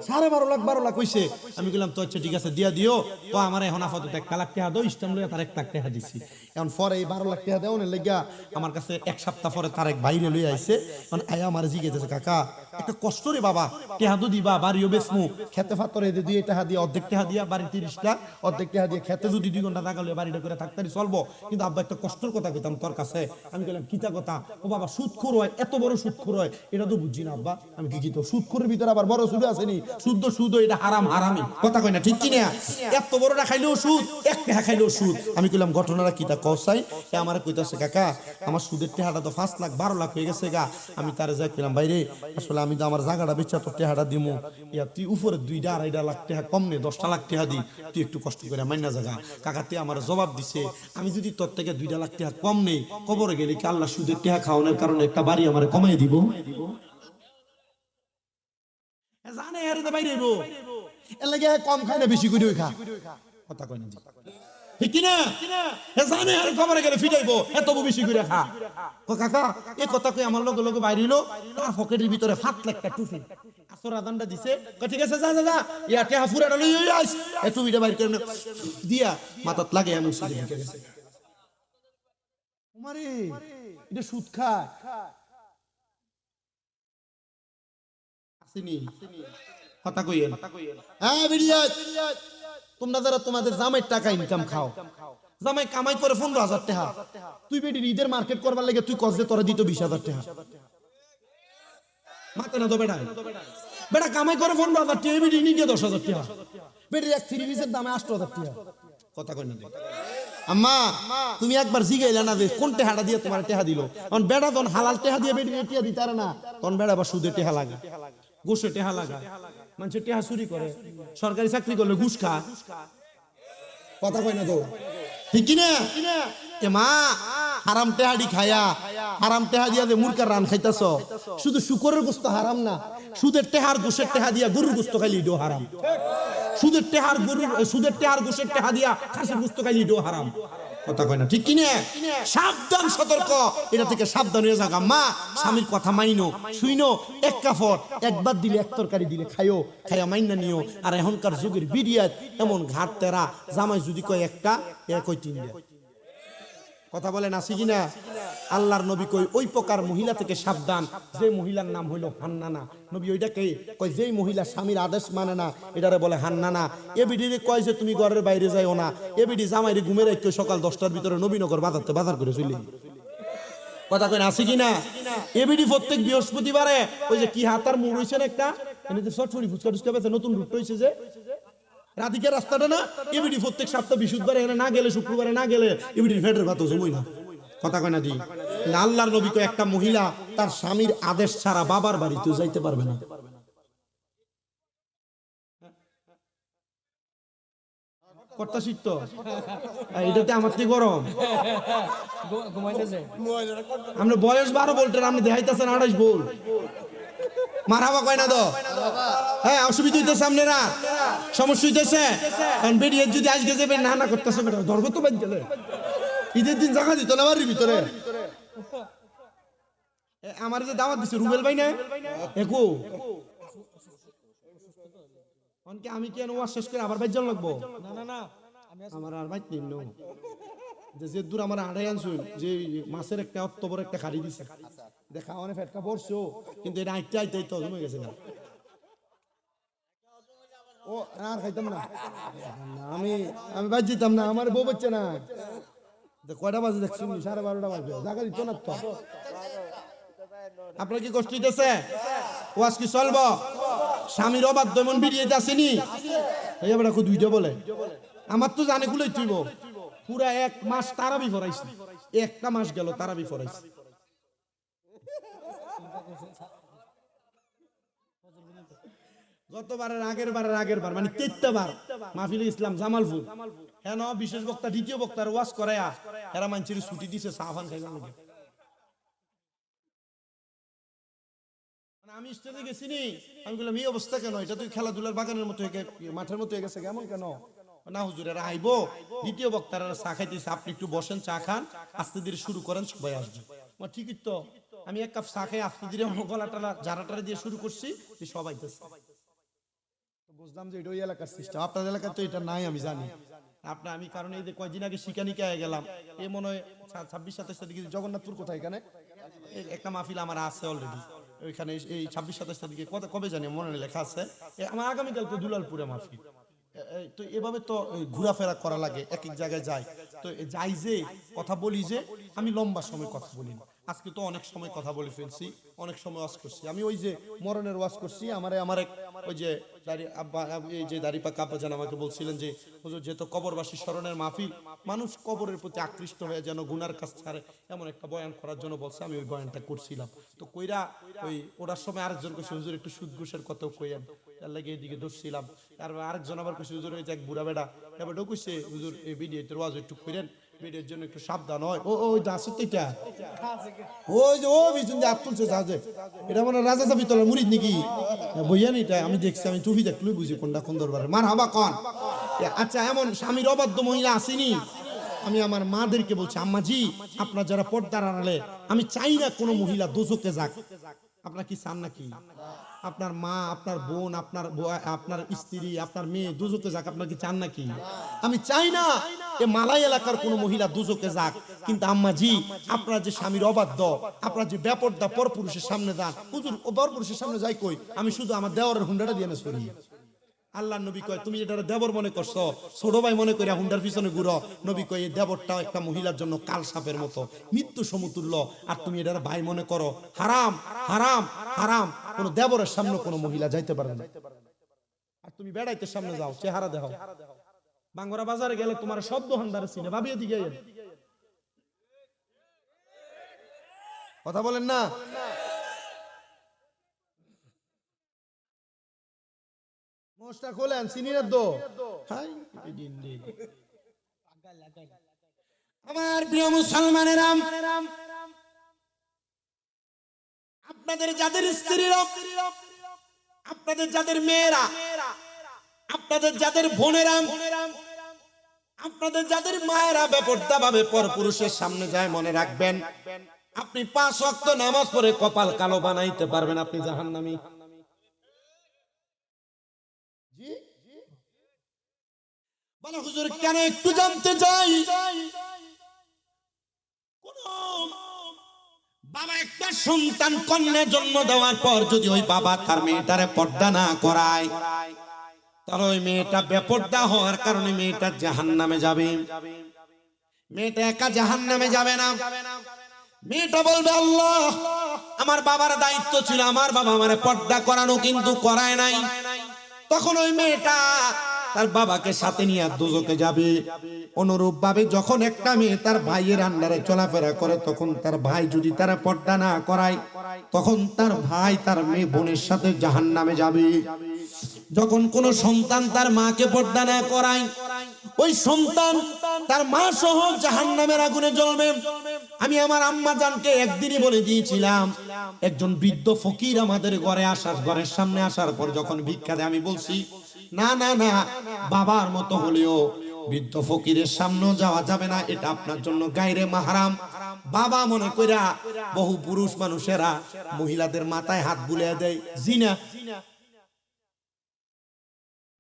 12.5 লাখ 12 লাখ কইছে আমি কইলাম তো আচ্ছা ঠিক আছে দিয়া দিও তো আমার এখন আপাতত 1 লাখ টাকা দাও ইস্টাম লইয়া তার 1 লাখ টাকা দিছি এখন পরে এই 12 লাখ টাকা দেও না লাগা আমার কাছে এক সপ্তাহ পরে তার এক ভাইরে লই আইছে মানে আয়া আমার জিজ্ঞাসা কাকা একটা কষ্ট রে বাবা টাকা তো দিবা বাড়িও বেচমু খেতে ফাতরে দে দিয়ে টাকা দিয়ে অর্ধেক টাকা দিয়া বাড়ি 30 লাখ অর্ধেক টাকা দিয়ে খেতে যদি 2 ঘন্টা লাগালে বাড়িটা করে থাকতারি চলবো কিন্তু আব্বা একটা কষ্টের কথা কইতাম তোর কাছে আমি কইলাম কিতা কথা ও বাবা সুদখোর হয় এত বড় সুদখোর হয় এটা তো বুঝি না আব্বা আমি কি তো সুদখোরের ভিতরে আবার বড় সুদ আসেনি শুদ্ধ সুদ এটা হারাম হারামি কথা কই না ঠিক কি না এত বড়টা খাইলেও সুদ এক টাকা খাইলেও সুদ আমি কইলাম ঘটনাটা কিতা কসাই এ আমারে কইতাছে কাকা আমার সুদের টাকাটা তো 5 লাখ 12 লাখ হয়ে গেছে গা আমি তারে যাই কইলাম ভাইরে আসলে আমি তো আমার জায়গাটা বেচা তো টাকাটা দিমু ইয়া তুই উপরে 2.5 লাখ টাকা কম নে 10 লাখ টাকা দি তুই একটু কষ্ট করে মাইনা জায়গা কাকাতে আমার জবাব দিছে আমি যদি তোর থেকে 2 লাখ টাকা কম নেই কবরে গেলে কি আল্লাহ সুদের টাকা খাওয়ানোর কারণে একটা বাড়ি আমারে কমাই দিব জানে এর দে বাইরে গো এর লাগে কম খায় না বেশি করে খা কথা কই না ঠিক কি না এ জানে আর কবরে গেলে ফিটাইবো এত বেশি করে খা ও কাকা এই কথা কই আমার লগে লগে বাইরে হলো তার পকেটের ভিতরে 7 লাখ টাকা টুফি আসর আদানটা দিছে ঠিক আছে যা যা যা ইয়া টাকা ফুরাটা লই আইস এ টুপিটা বাইরে করে দিয়া মাথাত লাগে আমি সুদে ঢুকে গেছে ওমারে এটা সুদ খায় আসেনি কথা কইেন হ্যাঁ বিরিয়াত তোমরা যারা তোমাদের জামাইয়ের টাকা ইনকাম খাও জামাই কামাই করে 15,000 টাকা তুই বেটি ঈদের মার্কেট করবার লাগে তুই কজে তোরা দিত 20,000 টাকা মাতে না তো বেটা বেটা কামাই করে 15,000 টাকা বেটি নিয়ে 10,000 টাকা বেটির এক থ্রি পিসের দামে 8,000 টাকা কথা কই না আম্মা তুমি একবার জিগাইলা না যে কোন টেহাটা দিয়ে তোমার টেহা দিল, কারণ বেড়া তখন হালাল টেহা দিয়ে বেড়ে টেহা দিতারে না, তখন বেড়া আবার সুদে টেহা লাগা, ঘুষে টেহা লাগা, মানুষের টেহা চুরি করে, সরকারি চাকরি করলে ঘুষ খা, কথা কয় না তো ঠিক কিনা? এ মা হারাম টেহাডি খায়া হারাম টেহা দিয়া যে মুরকার রান খাইতাছ, শুধু শুকরের গোস্ত হারাম না, সুদের টেহার গোশের টেহা দিয়া গরুর গোস্ত খাইলে এটাও হারাম, সুদের টেহার গোশের টেহা দিয়া খাসির গোস্ত খাইলে এটাও হারাম, কথা কয় না ঠিক কিনা? সাবধান, সতর্ক, এটা থেকে সাবধান হয়ে যাও। মা স্বামীর কথা মাইনো, শুইনো, এক কাপড় একবার দিলে এক তরকারি দিলে খাইও, খাইয়া মাইনা নিও। আর এখনকার যুগের বিরিয়াত এমন ঘাট তেরা, জামাই যদি কয় একটা কয় তিনটা, কথা বলেন আছে কিনা? আল্লাহর নবী কই ওই প্রকার মহিলা থেকে সাবধান, যে মহিলার নাম হইল হান্নানা। নবী ওইটাকে কয় যেই মহিলা স্বামীর আদেশ মানে না, এটারে বলে হান্নানা। এবিডিরে কয় যে তুমি ঘরের বাইরে যাইও না, এবিডি জামাইরে ঘুমের রাখতে সকাল 10টার ভিতরে নবীনগর বাজার করে চলে, কথা কয় আছে কিনা? এবিডি প্রত্যেক বৃহস্পতিবারে ওই যে কি হাতার মোড় হইছে না একটা, এনে চটফড়ি ফুচকা টুচকা বেচে, নতুন রুট হইছে যে রাধিকার রাস্তাটা না, এবিডি প্রত্যেক সপ্তাহ বৃহস্পতিবারে এখানে না গেলে, শুক্রবারে না গেলে এবিডির ফেটের ভাত জমই না, কথা কয় না দি? আল্লাহর নবী কয় একটা মহিলা তার স্বামীর আদেশ ছাড়া বাবার বাড়িতেও যাইতে পারবে না। কর্তা শিখতো এটাতে আমার থেকে গরম, আমরা বয়স 12 বলতে আপনি দেখাইতেছেন 28 বল, মারহাবা কয় না তো? হ্যাঁ, অসুবিধা হইতেছে, আপনারা সমস্যা হইতেছে, কারণ বেরিয়ে যদি আজকে যাবেন না না করতেছে, ধর্ম তো বাদ গেলে ঈদের দিন জায়গা দিত না বাড়ির ভিতরে। আমার যে দাওয়াত দিছে রুবেল ভাই না একু, আমি কেন ওয়াজ শেষ করে আবার বাইজন লাগবো? না না, আমার আর বাইত নিন যে দূর আমার আড়াই আনছুন, যে মাছের একটা অত বড় একটা খাড়ি দিছে, দেখা অনেক ফেটকা পড়ছো, কিন্তু এটা আইতে আইতে তো জমে গেছে না, ও আর খাইতাম না আমি বাজ যেতাম না, আমার বউ বাচ্চা না, কয়টা বাজে দেখছি 12:30 বাজবে, জায়গা দিত না তো। আপনার কি কষ্ট হইতেছে? ওয়াজ কি চলবো? স্বামীর অবাধ্য এমন বিড়িয়ে আসেনি, এবার দুইটা বলে আমার তো জানে গুলোই তুইব, পুরা 1 মাস তারাবি ফরাইছি, একটা মাস গেল তারাবি ফরাইছি, গতবারের আগের বার মানে 3টা বার মাহফিলে ইসলাম জামালপুর, হ্যাঁ বিশেষ বক্তা দ্বিতীয় বক্তার ওয়াজ করায়া এরা মানুষের ছুটি দিছে সাহাফান খাইবার লাগে। আমি স্টেজে গেছি নি, আমি বললাম এই অবস্থা কেন, এটা তুই খেলাধুলার বাগানের মতো মাঠের মতো হয়ে গেছে কেমন কেন? না হুজুর এরা আইবো, দ্বিতীয় বক্তারা চা খাইতেছে, আপনি একটু বসেন, চা খান, আস্তে ধীরে শুরু করেন, সবাই আসবে। ঠিকই তো, আমি 1 কাপ চা খাই আস্তে ধীরে গলা টালা ঝাড়াটারা দিয়ে শুরু করছি, সবাই বুঝলাম যে এটা ওই এলাকার সিস্টেম, আপনার এলাকায় তো এটা নাই আমি জানি। আমি কারণ এই যে কয়েকদিন আগে শিকানিকায় গেলাম, এ মনে হয় 26-27 তারিখে জগন্নাথপুর কোথায়, এখানে একটা মাহফিল আমার আছে অলরেডি, ওইখানে এই 26-27 তারিখে কবে জানি মনে লেখা আছে, আমার আগামীকাল তো দুলালপুরে মাহফিল। তো এভাবে তো ঘোরাফেরা করা লাগে, এক এক জায়গায় যাই, তো যাই যে কথা বলি যে আমি লম্বা সময় কথা বলি না, আজকে তো অনেক সময় কথা বলে ফেলছি, অনেক সময় ওয়াজ করছি। আমি ওই যে মরণের ওয়াজ করছি, আমার এক ওই যে দাড়িপাকা আব্বা জান আমাকে বলছিলেন যে হুজুর যেহেতু কবরবাসী স্মরণের মাহফিল, মানুষ কবরের প্রতি আকৃষ্ট হয়ে যেন গুনার কাজ ছাড়ে, এমন একটা বয়ান করার জন্য বলছে, আমি ওই বয়ানটা করছিলাম। তো কইরা ওই ওটার সময় আরেকজন কইছে হুজুর একটু সুদ ঘুষের কথাও কইেন, তার লাগে এদিকে ধরছিলাম। আর আরেকজন আবার কইছে হুজুর ওই যে এক বুড়া বেড়া এবার কইছে হুজুর এই ভিডিওর ওয়াজ একটু কইরেন, ভিডিওর জন্য একটু সাবধান হয়। ওই দাসটা ওই যে ও বিচুন দিয়ে তুলছে জাহাজে, এটা মানে রাজা চাবি তোলার মুরিদ নাকি বইয়া নি, এটা আমি দেখছি, আমি টুপি দেখলে বুঝি কোনটা কোন দরবারে। মার হাবা কন। আচ্ছা, এমন স্বামীর অবাধ্য মহিলা আসেনি? আমি আমার মাদেরকে বলছি, আম্মাজি আপনার যারা পর্দার আড়ালে, আমি চাই না কোনো মহিলা দোজকে যাক, আপনার কি চান নাকি? আপনার মা, আপনার বোন, আপনার স্ত্রী, আপনার মেয়ে দুজকে যাক, আপনার কি চান নাকি? আমি চাই না এ মালাই এলাকার কোন মহিলা দুজকে যাক, কিন্তু আম্মাজি আপনার যে স্বামীর অবাধ্য, আপনার যে বেপরদা পরপুরুষের সামনে যান, হুজুর ও পরপুরুষের সামনে যাই কই, আমি শুধু আমার দেওয়ারের হুন্ডাটা দিয়ে না সরি। আল্লাহ নবী কয় তুমি এটা দেবর মনে করছো, ছোট ভাই মনে করে হুন্ডার পিছনে ঘুরো। নবী কয় এই দেবরটা একটা মহিলার জন্য কাল সাপের মতো, মৃত্যু সমতুল্য, আর তুমি এটা ভাই মনে করো। হারাম হারাম হারাম, কোন দেবরের সামনে কোন মহিলা যাইতে পারে না। আর তুমি বেড়াইতে সামনে যাও, চেহারা দেখো, বাঙ্গরা বাজারে গেলে তোমার সব দোকানদার চিনে, ভাবিয়ে দিকে কথা বলেন না। মোষটা খোলেন চিনির দো। আমার প্রিয় মুসলমানেরা, আপনাদের যাদের স্ত্রীরা, আপনাদের যাদের মেয়েরা, আপনাদের যাদের বোনেরা, আপনাদের যাদের মায়েরা বেপরদা ভাবে পরপুরুষের সামনে যায়, মনে রাখবেন আপনি 5 ওয়াক্ত নামাজ পড়ে কপাল কালো বানাইতে পারবেন, আপনি জাহান্নামী। জি বলে হুজুর কেন, একটু জানতে চাই। কোন বাবা একটা সন্তান কন্যা জন্ম দেওয়ার পর যদি ওই বাবা তার মেয়েটারে পর্দা না করায়, তাহলে ওই মেয়েটা বেপর্দা হওয়ার কারণে মেয়েটা জাহান্নামে যাবে। মেয়েটা একা জাহান্নামে যাবে না, মেয়েটা বলবে আল্লাহ আমার বাবার দায়িত্ব ছিল, আমার বাবা আমারে পর্দা করানো, কিন্তু করায় নাই। তখন ওই মেয়েটা তার বাবাকে সাথে নিয়ে দোজখে যাবে। অনুরূপ ভাবে যখন একটা মেয়ে তার ভাইয়ের আন্ডারে চলাফেরা করে, তখন তার ভাই যদি তারা পর্দা না করায়, তখন তার ভাই তার মেয়ে বোনের সাথে জাহান্নামে যাবে। যখন কোন সন্তান তার মাকে পর্দা না করায়, ওই সন্তান তার মা সহ জাহান্নামের আগুনে জ্বলবে। আমি আমার আম্মা জানকে একদিনই বলে দিয়েছিলাম, একজন বৃদ্ধ ফকির আমাদের ঘরের সামনে আসার পর যখন ভিক্ষা দেয়, আমি বলছি না না না, বাবার মতো হলেও বৃদ্ধ ফকিরের সামনেও যাওয়া যাবে না, এটা আপনার জন্য গায়রে মাহরাম। বাবা মনে কইরা বহু পুরুষ মানুষেরা মহিলাদের মাথায় হাত বুলিয়ে দেয়, জিনা।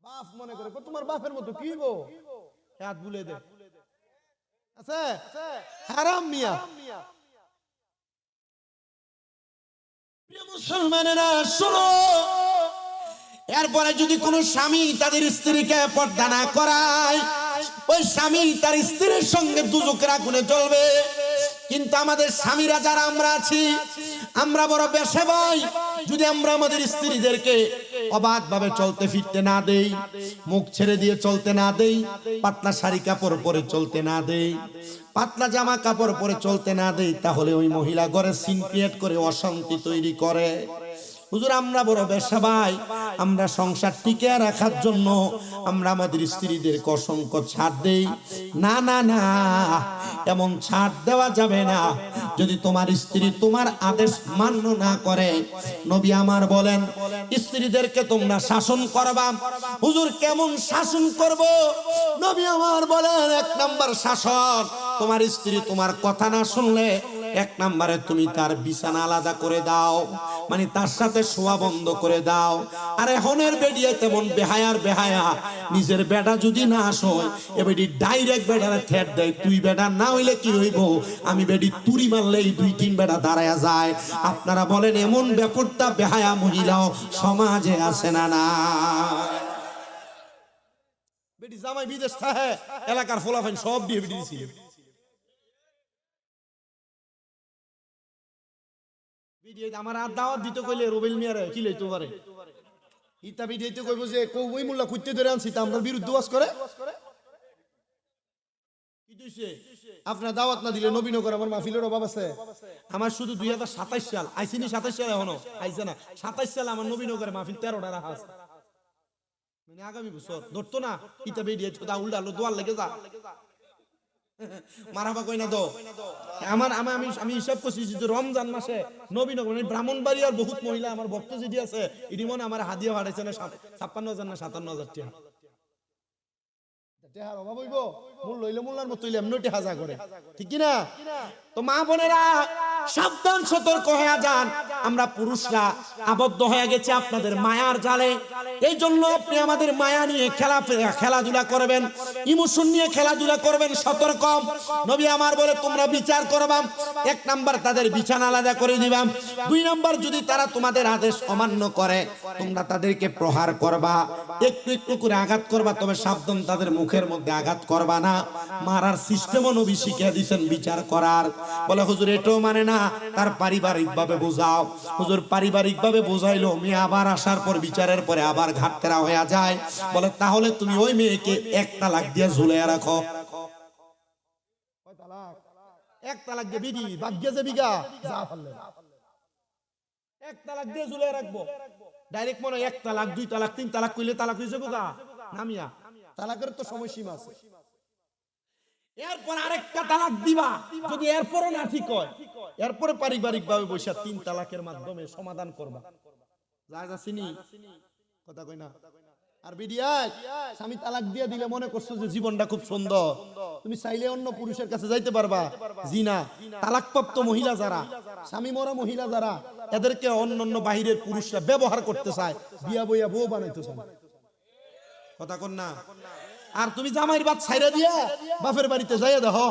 বাপ মনে করে তোমার বাপের মতো কি গো, হাত বুলে দে, আছে হারাম মিয়া। প্রিয় মুসলমানেরা শোনো, এরপরে যদি কোনো স্বামী তাদের স্ত্রীকে পর্দা না করায়, ওই স্বামী তার স্ত্রীর সঙ্গে দুজকের আগুনে জ্বলবে। কিন্তু আমাদের স্বামীরা যারা আমরা আছি, আমরা বড় বেশে ভাই, যদি আমরা আমাদের স্ত্রীদেরকে অবাধ ভাবে চলতে ফিরতে না দেই, মুখ ছেড়ে দিয়ে চলতে না দেই, পাতলা শাড়ি কাপড় পরে চলতে না দেই, পাতলা জামা কাপড় পরে চলতে না দেই, তাহলে ওই মহিলা ঘরে সিন ক্রিয়েট করে অশান্তি তৈরি করে। হুজুর আমরা বড় বেশা ভাই, আমরা সংসার টিকে রাখার জন্য আমরা আমাদের স্ত্রীদেরকে অসংখ্য ছাড় দেই। না না না, এমন ছাড় দেওয়া যাবে না। যদি তোমার স্ত্রী তোমার আদেশ মান্য না করে, নবী আমার বলেন স্ত্রীদেরকে তোমরা শাসন করবা। হুজুর কেমন শাসন করব? নবী আমার বলেন 1 নাম্বার শাসন, তোমার স্ত্রী তোমার কথা না শুনলে 1 নম্বরে তুমি তার বিছানা আলাদা করে দাও, মানে তার সাথে শোয়া বন্ধ করে দাও। আর এখনের বেডিয়ে তেমন বেহায়ার বেহায়া, নিজের বেটা যদি না শোয় এ বেডি ডাইরেক্ট বেটারে থ্রেট দেয়, তুই বেটা না হইলে কি হইব, আমি বেডি তুরি মারলেই 2-3 বেটা দাঁড়ায়া যায়। আপনারা বলেন এমন ব্যাপারটা বেহায়া মহিলাও সমাজে আছে না? না, বেটি জামাই বিদেশ থাকে, এলাকার ফলাফাইন সব দিয়ে বেটি দিছিল। আমার আর দাওয়াত দিতে কইলে রুবেল মিয়ারে কি লইতে পারে, ইতা ভিডিওতে কইব যে কই মোল্লা কুত্তে ধরে আনছি, তা আমরা বিরুদ্ধে ওয়াজ করে কি দিছে। আপনার দাওয়াত না দিলে নবীনগর আমার মাহফিলের অভাব আছে। আমার শুধু 2027 সাল আইছিনি, 27 সাল এখনো আইছে না, 27 সাল আমার নবীনগরে মাহফিল 13টা রাখা আছে, মানে আগামী বছর ধরতো না। ইতা ভিডিও দা উল্টা আলো দোয়ার লেগে যা মারাবা কই না তো। আমি হিসাব করছি যে রমজান মাসে নবীনগর মানে ব্রাহ্মণবাড়িয়ার বহুত মহিলা আমার ভক্ত যেটি আছে, এটি মনে আমার হাদিয়া হারাইছে না 56,000 না 57,000 টাকা। টেহার অভাব হইব, মূল লইলে মোল্লার মতো হইলে এমনি টেহা যা করে, ঠিক কি না? তো মা বোনেরা সাবধান, সতর্ক হয়ে যান। আমরা পুরুষরা আবদ্ধ হয়ে গেছে আপনাদের মায়ার জালে। এই জন্য আপনি আমাদের মায়া নিয়ে খেলাধুলা করবেন, ইমোশন নিয়ে খেলাধুলা করবেন, সতর্ক। নবী আমার বলে তোমরা বিচার করবা, 1 নাম্বার তাদের বিছানা আলাদা করে দিবা, 2 নাম্বার যদি তারা তোমাদের আদেশ অমান্য করে তোমরা তাদেরকে প্রহার করবা, একটু একটু করে আঘাত করবা, তবে সাবধান তাদের মুখের মধ্যে আঘাত করবা না। মারার সিস্টেমও নবী শিখিয়ে দিয়েছেন বিচার করার। বলে হুজুর এটাও মানে না, না, তার পারিবারিক ভাবে বোঝাও। হুজুর পারিবারিক ভাবে বোঝাইলো, মেয়ে আবার আসার পর বিচারের পরে আবার ঘাটতেরা হয়ে যায়। বলে তাহলে তুমি ওই মেয়েকে 1 তালাক দিয়ে ঝুলিয়ে রাখো। এক তালাক দিয়ে বিধি ভাগ্যে যে বিঘা যা পারলে 1 তালাক দিয়ে ঝুলিয়ে রাখবো। ডাইরেক্ট মনে 1 তালাক 2 তালাক 3 তালাক কইলে তালাক হইছে গোগা নামিয়া, তালাকের তো সময়সীমা আছে। এরপর আরেকটা তালাক দিবা, যদি এরপরও না ঠিক হয় এরপরে পারিবারিক ভাবে বসে 3 তালাকের মাধ্যমে সমাধান করবা। যায় যাচ্ছিনি কথা কই না। আর বিডিয়ায় স্বামী তালাক দিয়ে দিলে মনে করছো যে জীবনটা খুব সুন্দর, তুমি চাইলে অন্য পুরুষের কাছে যাইতে পারবা। জিনা তালাকপ্রাপ্ত মহিলা যারা, স্বামী মরা মহিলা যারা, এদেরকে অন্য বাহিরের পুরুষরা ব্যবহার করতে চায়, বিয়া বইয়া বউ বানাইতে চায়। কথা কন না। আর তুমি জামাইর বাদ ছাইরা দিয়া বাপের বাড়িতে যাইয়া দেখো,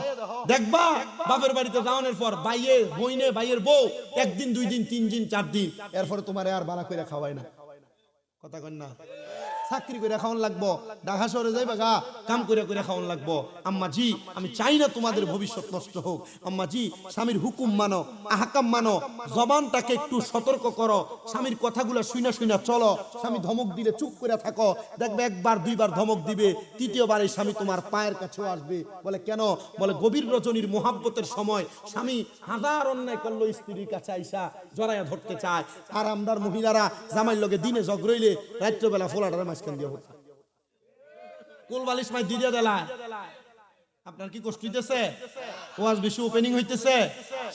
দেখবা বাপের বাড়িতে যাওয়ানোর পর বাইয়ে বইনে বাইয়ের বউ 1 দিন 2 দিন 3 দিন 4 দিন, এরপরে তোমারে আর বালা কইরা খাওয়ায় না। কথা কন না। চাকরি করে খাওয়ান লাগবো, ঢাকা শহরে যাইবা গা, কাম করে করে খাওয়ান লাগবো। আম্মা জি আমি চাই না তোমাদের ভবিষ্যৎ নষ্ট হোক। আম্মা জি স্বামীর হুকুম মানো, আহকাম মানো, জবানটাকে একটু সতর্ক করো, স্বামীর কথাগুলো শুইনা শুইনা চলো। স্বামী ধমক দিলে চুপ করে থাকো, দেখবে 1 বার 2 বার ধমক দিবে, 3য় বারে স্বামী তোমার পায়ের কাছেও আসবে। বলে কেন? বলে গভীর রজনীর মোহাব্বতের সময় স্বামী হাজার অন্যায় করলো, স্ত্রীর কাছে আইসা জড়াইয়া ধরতে চায়। আর আমরার মহিলারা জামাইর লগে দিনে ঝগড়াইলে রাত্রবেলা ফোলাটারে মাঝখান দিয়ে কোল বালিশ মাই দিয়ে দেলায়। আপনার কি কষ্ট হইতেছে? ওয়াজ বেশি ওপেনিং হইতেছে।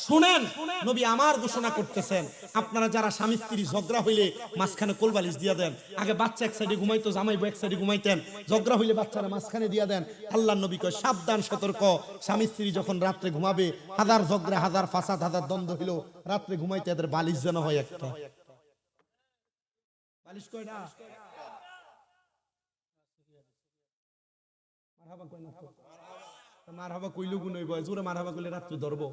শুনেন, নবী আমার ঘোষণা করতেছেন, আপনারা যারা স্বামী স্ত্রী ঝগড়া হইলে মাঝখানে কোল বালিশ দিয়া দেন। আগে বাচ্চা এক সাইডে ঘুমাইতো, জামাইবো এক সাইডে ঘুমাইতেন, ঝগড়া হইলে বাচ্চারা মাঝখানে দিয়া দেন। আল্লাহর নবী কয় সাবধান সতর্ক, স্বামী স্ত্রী যখন রাত্রে ঘুমাবে, হাজার ঝগড়া হাজার ফাসাদ হাজার দ্বন্দ্ব হইলো, রাত্রে ঘুমাইতে এদের বালিশ যেন হয় একটা। বালিশ কয়টা? মারহাবা কইলো গুণ হইব, জোরে মারহাবা কইলে রাত্রে ধরবো।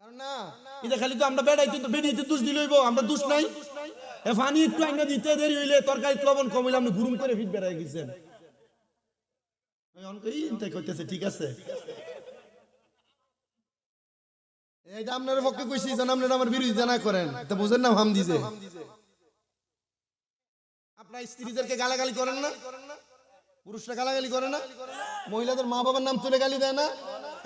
কারণ না এটা খালি তো আমরা বেড়াই, কিন্তু বেড়িতে দোষ দিলে হইব, আমরা দোষ নাই। এ পানি একটু আইনা দিতে দেরি হইলে তরকারি লবণ কম হইলে আপনি গুরুম করে ফিট বেড়াই গেছেন। কইতেছে ঠিক আছে, এইটা আপনার পক্ষে কইছি যেন আপনারা আমার বিরোধিতা না করেন, তা বুঝেন না হাম দিছে। আপনার স্ত্রীদেরকে গালাগালি করেন না? পুরুষরা গালাগালি করে না? মহিলাদের মা বাবার নাম তুলে গালি দেয় না?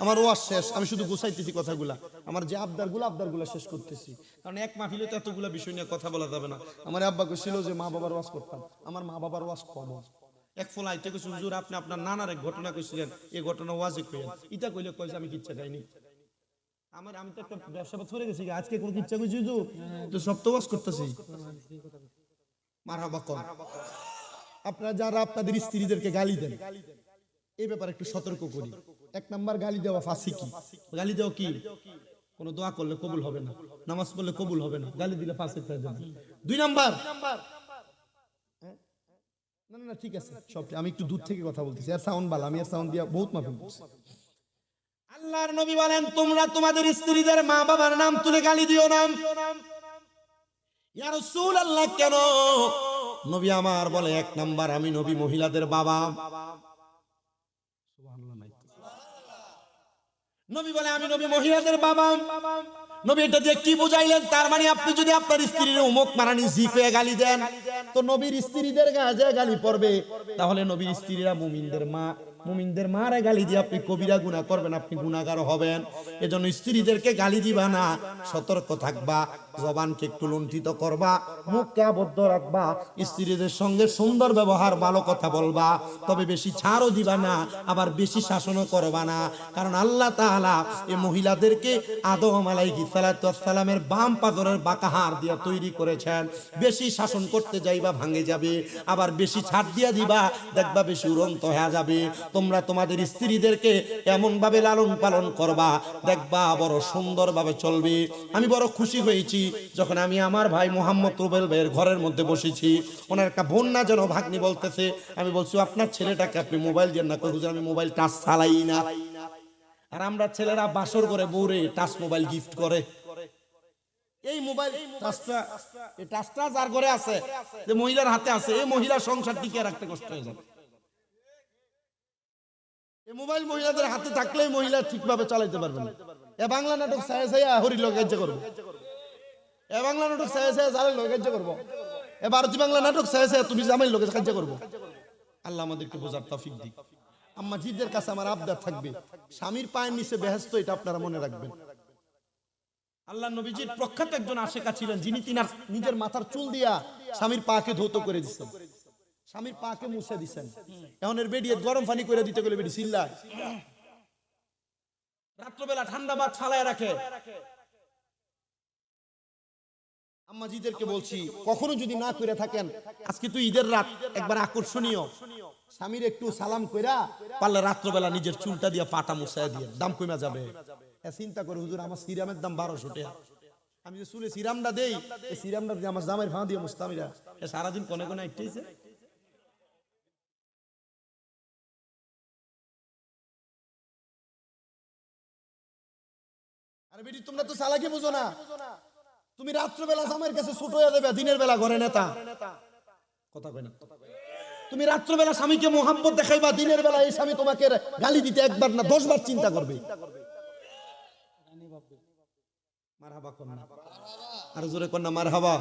আমার ওয়াজ শেষ, আমি শুধু গোছাইতেছি কথাগুলা, আমার যে আবদারগুলা শেষ করতেছি। কারণ এক মাহফিলে তো এতগুলা বিষয় নিয়ে কথা বলা যাবে না। আমার আব্বা কইছিল যে মা বাবার ওয়াজ করতাম, আমার মা বাবার ওয়াজ কম। এক ফলাইতে কইছে হুজুর আপনি আপনার নানার এক ঘটনা কইছিলেন, এই ঘটনা ওয়াজে কইেন। ইটা কইলে কইছে আমি কিচ্ছা চাইনি। আমি তো একটা ব্যবসা ছড়ে গেছি, আজকে কোনো কিচ্ছা কইছি হুজুর, তো সব তো ওয়াজ করতেছি। মারহাবা কর। আপনারা যারা আপনাদের স্ত্রীদেরকে গালি দেন, এই ব্যাপারে একটু সতর্ক করি। 1 নাম্বার গালি দেওয়া ফাসিকি। গালি দেওয়া কি? কোন দোয়া করলে কবুল হবে না, নামাজ পড়লে কবুল হবে না, গালি দিলে ফাসিক হয়ে যাবে। 2 নাম্বার, না ঠিক আছে সব, আমি একটু দূর থেকে কথা বলতেছি, আর সাউন্ড বালা, আমি আর সাউন্ড দিয়া বহুত মাফিল করছি। আল্লাহর নবী বলেন তোমরা তোমাদের স্ত্রীদের মা বাবার নাম তুলে গালি দিও না। ইয়া রাসূলুল্লাহ কেন? নবী আমার বলে 1 নাম্বার আমি নবী মহিলাদের বাবা। নবী বলে আমি নবী মহিলাদের বাবা। নবী এটা দিয়ে কি বুঝাইলেন? তার মানে আপনি যদি আপনার স্ত্রীর উমুক মারানি জিফে গালি দেন, তো নবীর স্ত্রীদের গায়ে গালি পড়বে। তাহলে নবীর স্ত্রীরা মুমিনদের মা, মুমিনদের মারে গালি দিয়ে আপনি কবিরা গুনাহ করবেন, আপনি গুনাহগার হবেন। এজন্য স্ত্রীদেরকে গালি দিবা না, সতর্ক থাকবা, জবানকে একটু লুণ্ঠিত করবা, মুখকে আবদ্ধ রাখবা, স্ত্রীদের সঙ্গে সুন্দর ব্যবহার, ভালো কথা বলবা, তবে বেশি ছাড়ও দিবা না, আবার বেশি শাসনও করবা না। কারণ আল্লাহ তাআলা এই মহিলাদেরকে আদম আলাইহিস সালাতু ওয়াস সালামের বাম পাজরের বাঁকা হাড় দিয়ে তৈরি করেছেন। বেশি শাসন করতে যাইবা ভাঙে যাবে, আবার বেশি ছাড় দিয়া দিবা দেখবা বেশি উড়ন্ত হয়ে যাবে। তোমরা তোমাদের স্ত্রীদেরকে এমন ভাবে লালন পালন করবা, দেখবা বড় সুন্দর ভাবে চলবে। আমি বড় খুশি হয়েছি যখন আমি আমার ভাই মোহাম্মদ রুবেল ভাইয়ের ঘরের মধ্যে বসেছি, ওনার একটা বোন না যেন ভাগ্নি বলতেছে, আমি বলছি আপনার ছেলেটাকে আপনি মোবাইল দেন না। কই হুজুর আমি মোবাইল টাচ চালাই না। আর আমরা ছেলেরা বাসর করে বউরে টাচ মোবাইল গিফট করে। এই মোবাইল টাচটা, এই টাচটা যার ঘরে আছে, যে মহিলার হাতে আছে, এই মহিলা সংসার টিকিয়ে রাখতে কষ্ট হয়ে যাবে। এই মোবাইল মহিলাদের হাতে থাকলেই মহিলা ঠিকভাবে চালাইতে পারবে না। এ বাংলা নাটক ছায়া ছায়া হরি লোক কার্য করবো, এ বাংলা নাটক ছায়া ছায়া জালের লোক কার্য করবো, এ ভারতীয় বাংলা নাটক ছায়া ছায়া তুমি জামাই লোকের কার্য করবো। আল্লাহ আমাদেরকে বোঝার তৌফিক দিক। আম্মা জিদের কাছে আমার আবদার থাকবে, স্বামীর পায়ের নিচে বেহেশত, এটা আপনারা মনে রাখবেন। আল্লাহ নবীজির প্রখ্যাত একজন আশেকা ছিলেন, যিনি তিনার নিজের মাথার চুল দিয়া স্বামীর পাকে ধৌত করে দিচ্ছেন, স্বামীর পাকে মুছে দিচ্ছেন। এখন এর বেডিয়ে গরম পানি করে দিতে গেলে বেডি চিল্লায়, রাত্রবেলা ঠান্ডা ভাত ফালায় রাখে। আম্মাজিদেরকে বলছি, কখনো যদি না করে থাকেন, আজকে তো ঈদের রাত, একবার আকর্ষণীয় স্বামীর একটু সালাম কইরা পারলে রাত্রবেলা নিজের চুলটা দিয়ে পাটা মুছায় দিয়ে, দাম কমে যাবে। চিন্তা করে, হুজুর আমার সিরামের দাম 1200 টাকা, আমি যে চুলে সিরামটা দেই, এই সিরামটা দিয়ে আমার জামাইয়ের ভাঁ দিয়ে মুস্তামিরা সারাদিন কোনে কোনে আইটেছে। আরে বেটি, তোমরা তো চালাকি বুঝো না। তুমি রাত্রবেলা জামাইয়ের কাছে ছুট হয়ে দেবে, দিনের বেলা ঘরে নেতা কথা কয় না। তুমি রাত্রবেলা স্বামীকে মোহাম্মত দেখাইবা, দিনের বেলা এই স্বামী তোমাকে গালি দিতে একবার না 10 বার চিন্তা করবে। মারহাবা কোন না, আর জোরে কোন না মারহাবা।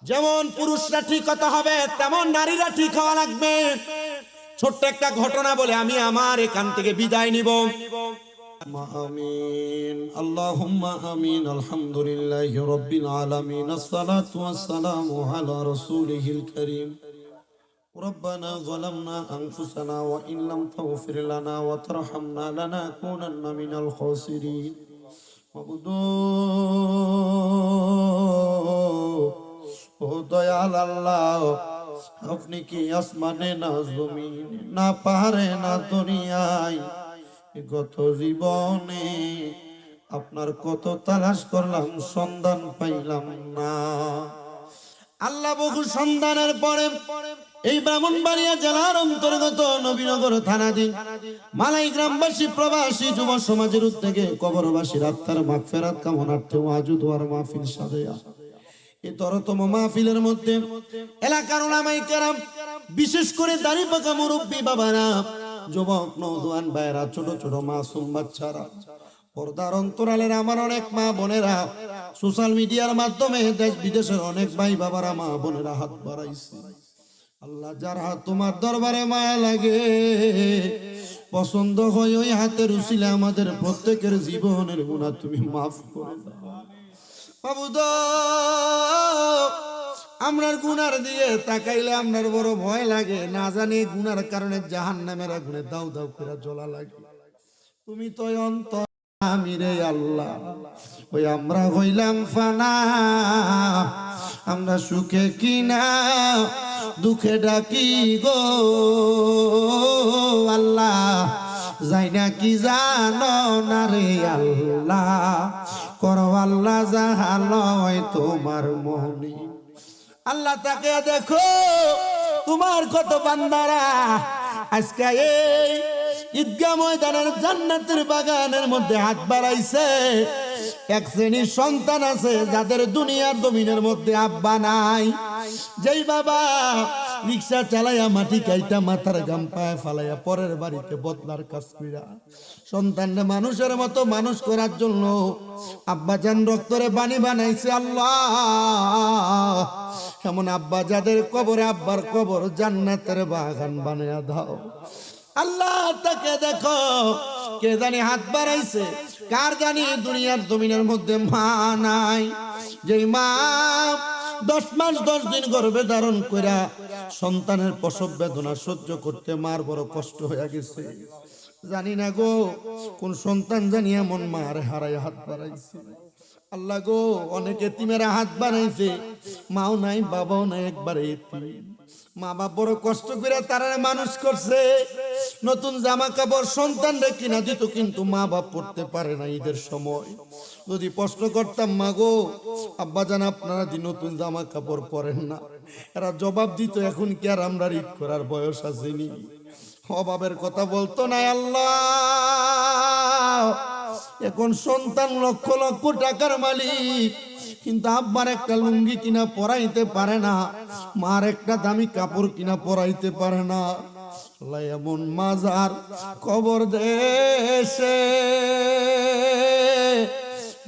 যেমন পুরুষরা ঠিক হতে হবে, তেমন নারীরা ঠিক হওয়া লাগবে। ছোট্ট একটা ঘটনা বলে আমি আমার এখান থেকে বিদায় নিব। আমিন, আল্লাহুম্মা আমিন। আলহামদুলিল্লাহি রাব্বিল আলামিন, আসসালাতু ওয়াসসালামু আলা রাসূলিহিল কারীম। ربنا ظلمنا أنفسنا وإن لم تغفر لنا وترحمنا لنكونن من الخاسرين. ও দয়াল আল্লাহ, আপনি কি আসমানে না জমিন না পাহাড়ে না দুনিয়ায়, গত জীবনে আপনার কত তালাশ করলাম, সন্ধান পাইলাম না। আল্লাহ বহু সন্ধানের পরে এই ব্রাহ্মণবাড়িয়া জেলার অন্তর্গত নবীনগর থানাধীন মালাই গ্রামবাসী প্রবাসী যুব সমাজের উদ্যোগে কবরবাসীর আত্মার মাগফিরাত কামনার্থে ওয়াজুদ ওয়ার মাহফিল সাজায়া এই তরতম মাহফিলের মধ্যে এলাকার উলামায়ে কেরাম, বিশেষ করে দাড়ি পাকা মুরব্বী বাবারা, যুবক নওজোয়ান ভাইরা, ছোট ছোট মাসুম বাচ্চারা, পর্দার অন্তরালের আমার অনেক মা বোনেরা, সোশ্যাল মিডিয়ার মাধ্যমে দেশ বিদেশের অনেক ভাই বাবারা, মা বোনেরা হাত বাড়াইছে। আল্লাহ, যারা তোমার দরবারে মায়া লাগে, পছন্দ হয়, ওই হাতের উসিলে আমাদের প্রত্যেকের জীবনের গুনাহ তুমি মাফ করে দাও। মাবুদ, আমরার গুনার দিকে তাকাইলে আমরার বড় ভয় লাগে, না জানি গুনার কারণে জাহান্নামের আগুনে দাউ দাউ করে জ্বলা লাগে। তুমি তো অন্তর আমিরে আল্লাহ, ওই আমরা হইলাম ফানা, আমরা সুখে কিনা দুঃখে ডাকি গো আল্লাহ, যাই না কি জানো না রে আল্লাহ, করো আল্লাহ যাহা লয় তোমার মনি। আল্লাহ, তাকে দেখো তোমার কত বান্দারা আজকে এই ঈদগাহ ময়দানের জান্নাতের বাগানের মধ্যে হাত বাড়াইছে। এক শ্রেণীর সন্তান আছে যাদের দুনিয়ার জমিনের মধ্যে আব্বা নাই, যেই বাবা রিক্সা চালাইয়া মাটি কাইটা মাথার গাম পায়ে ফালাইয়া পরের বাড়িতে বদলার কাজ কইরা সন্তানরে মানুষের মতো মানুষ করার জন্য আব্বা জান রক্তরে বাণী বানাইছে। আল্লাহ, এমন আব্বা যাদের কবরে আব্বার কবর জান্নাতের বাগান বানায়া দাও। আল্লাহ, তাকে দেখো, কে জানি হাত বাড়াইছে, কার জানি দুনিয়ার জমিনের মধ্যে মা নাই, যেই মা 10 মাস 10 দিন গর্ভে ধারণ কইরা সন্তানের প্রসব বেদনা সহ্য করতে মার বড় কষ্ট হয়ে গেছে। জানি না গো কোন সন্তান জানি এমন মার হারায় হাত বাড়াইছে। আল্লাহ গো, অনেকে এতিমেরা হাত বাড়াইছে, মাও নাই বাবাও নাই, একবারে এতিম। মা বাপ বড় কষ্ট করে তারা মানুষ করছে, নতুন জামা কাপড় সন্তানরা কিনা দিত, কিন্তু মা বাপ পড়তে পারে না ঈদের সময়। যদি প্রশ্ন করতাম, মা গো আব্বা জান আপনারা দি নতুন জামা কাপড় পরেন না, এরা জবাব দিত, এখন কি আর আমরা ঈদ করার বয়স আসেনি। অভাবের কথা বলতো না। আল্লাহ, এখন সন্তান লক্ষ লক্ষ টাকার মালিক, কিন্তু আব্বার একটা লুঙ্গি কিনা পরাইতে পারে না, মার একটা দামি কাপড় কিনা পরাইতে পারে না। আল্লাহ এমন মাজার কবর দেশে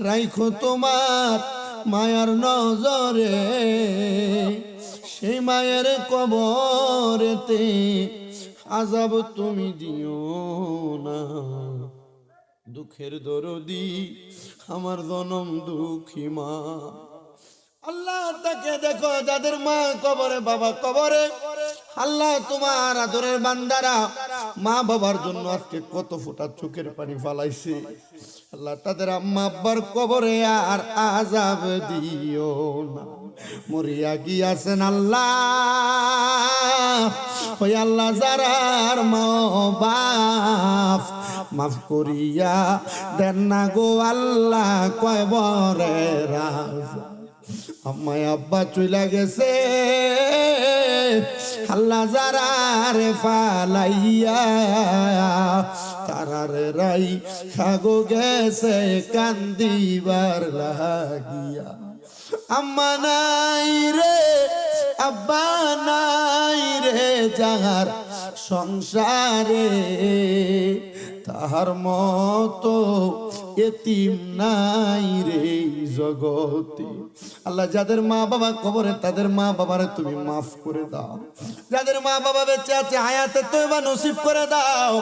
রাইখো তোমার মায়ার নজরে, সেই মায়ের কবরেতে আযাব তুমি দিও না। দুঃখের দরদি আমার জনম দুঃখী মা। আল্লাহ তাকে দেখো যাদের মা কবরে বাবা কবরে, আল্লাহ তোমার আদরের বান্দারা মা বাবার জন্য আজকে কত ফোঁটা চোখের পানি ফালাইছে। আল্লাহ তাদের আম্মা আব্বার কবরে আর আযাব দিও না। মরিয়া গিয়াছেন আল্লাহ, ওই আল্লাহ যারার মা বাপ মাফ করিয়া দেন না গো আল্লাহ কবরে রাজা। আম্মায় আব্বা চইলা গেছে আল্লাহ যারারে ফালাইয়া, তারারে রাই খাগো গেছে কান্দিবার লাগিয়া। আম্মা নাই রে আব্বা নাই রে যাহার সংসারে, তাহার মতো এতিম নাই রে জগতে। আল্লাহ যাদের মা বাবা কবরে তাদের মা বাবারে তুমি মাফ করে দাও। যাদের মা বাবা বেঁচে আছে হায়াতে তওবা নসিব করে দাও।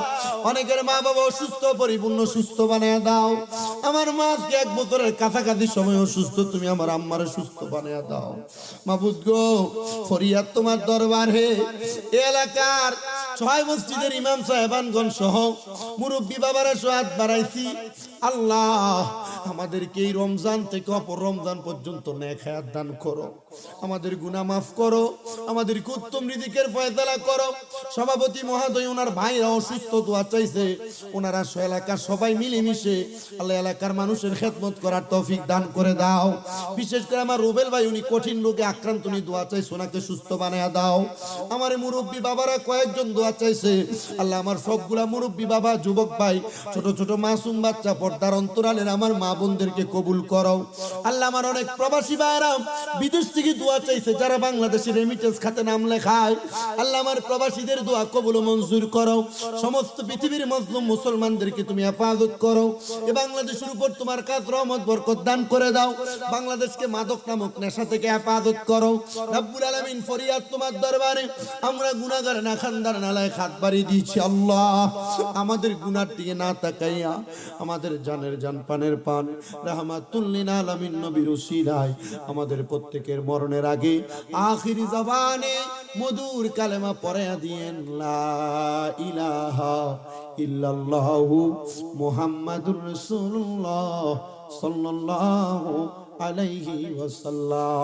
অনেকের মা বাবা অসুস্থ, পরিপূর্ণ সুস্থ বানিয়ে দাও। আমার মা আজকে 1 বছরের কাছাকাছি সময় অসুস্থ, তুমি আমার আম্মারে সুস্থ বানিয়ে দাও। মাবুদ গো, ফরিয়াদ তোমার দরবারে এলাকার 6 মসজিদের ইমাম সাহেবানগণ সহ মুরব্বী বাবারা হাত বাড়াইছি। আল্লাহ আমাদেরকে এই রমজান থেকে অপর রমজান পর্যন্ত নেক হায়াত দান করো, আমাদের গুনাহ মাফ করো, আমাদেরকে উত্তম রিজিকের ফয়সালা করো। সভাপতি মহোদয় ওনার ভাইরা অসুস্থ, দোয়া চাইছে, ওনারা এলাকার সবাই মিলেমিশে আল্লাহ এলাকার মানুষের খেদমত করার তৌফিক দান করে দাও। বিশেষ করে আমার রুবেল ভাই, উনি কঠিন রোগে আক্রান্ত, উনি দোয়া চাইছে ওনাকে সুস্থ বানায়া দাও। আমার মুরব্বী বাবারা কয়েকজন দোয়া চাইছে, আল্লাহ আমার সবগুলা মুরব্বী বাবা, যুবক ভাই, ছোট ছোট মাসুম বাচ্চা, পর্দার অন্তরালের আমার মা বোনদেরকে কবুল করো। আল্লাহ আমার অনেক প্রবাসী ভাইরা বিদেশ থেকে দোয়া চাইছে, যারা বাংলাদেশের রেমিটেন্স খাতে নাম লেখায়, আল্লাহ আমার প্রবাসীদের দোয়া কবুল ও মঞ্জুর করো। সমস্ত পৃথিবীর মজলুম মুসলমানদেরকে তুমি হেফাজত করো। এ বাংলাদেশের উপর তোমার কাজ রহমত বরকত দান করে দাও। বাংলাদেশকে মাদক নামক নেশা থেকে হেফাজত করো। রব্বুল আলামিন ফরিয়াদ তোমার দরবারে, আমরা গুনাহগার না খানদার নালায় হাত বাড়িয়ে দিয়েছি। আল্লাহ আমাদের গুনার দিকে না তাকাইয়া আমাদের জানের জান পানের পান রাহমাতুল লিল আলামিন নবীর উসিলায় আমাদের প্রত্যেকের মরণের আগে আখিরি জবানে মধুর কালেমা পড়ায়া দিয়েন, লা ইলাহা ইল্লাল্লাহু মুহাম্মাদুর রাসূলুল্লাহ সাল্লাল্লাহু আলাইহি ওয়াসাল্লাম।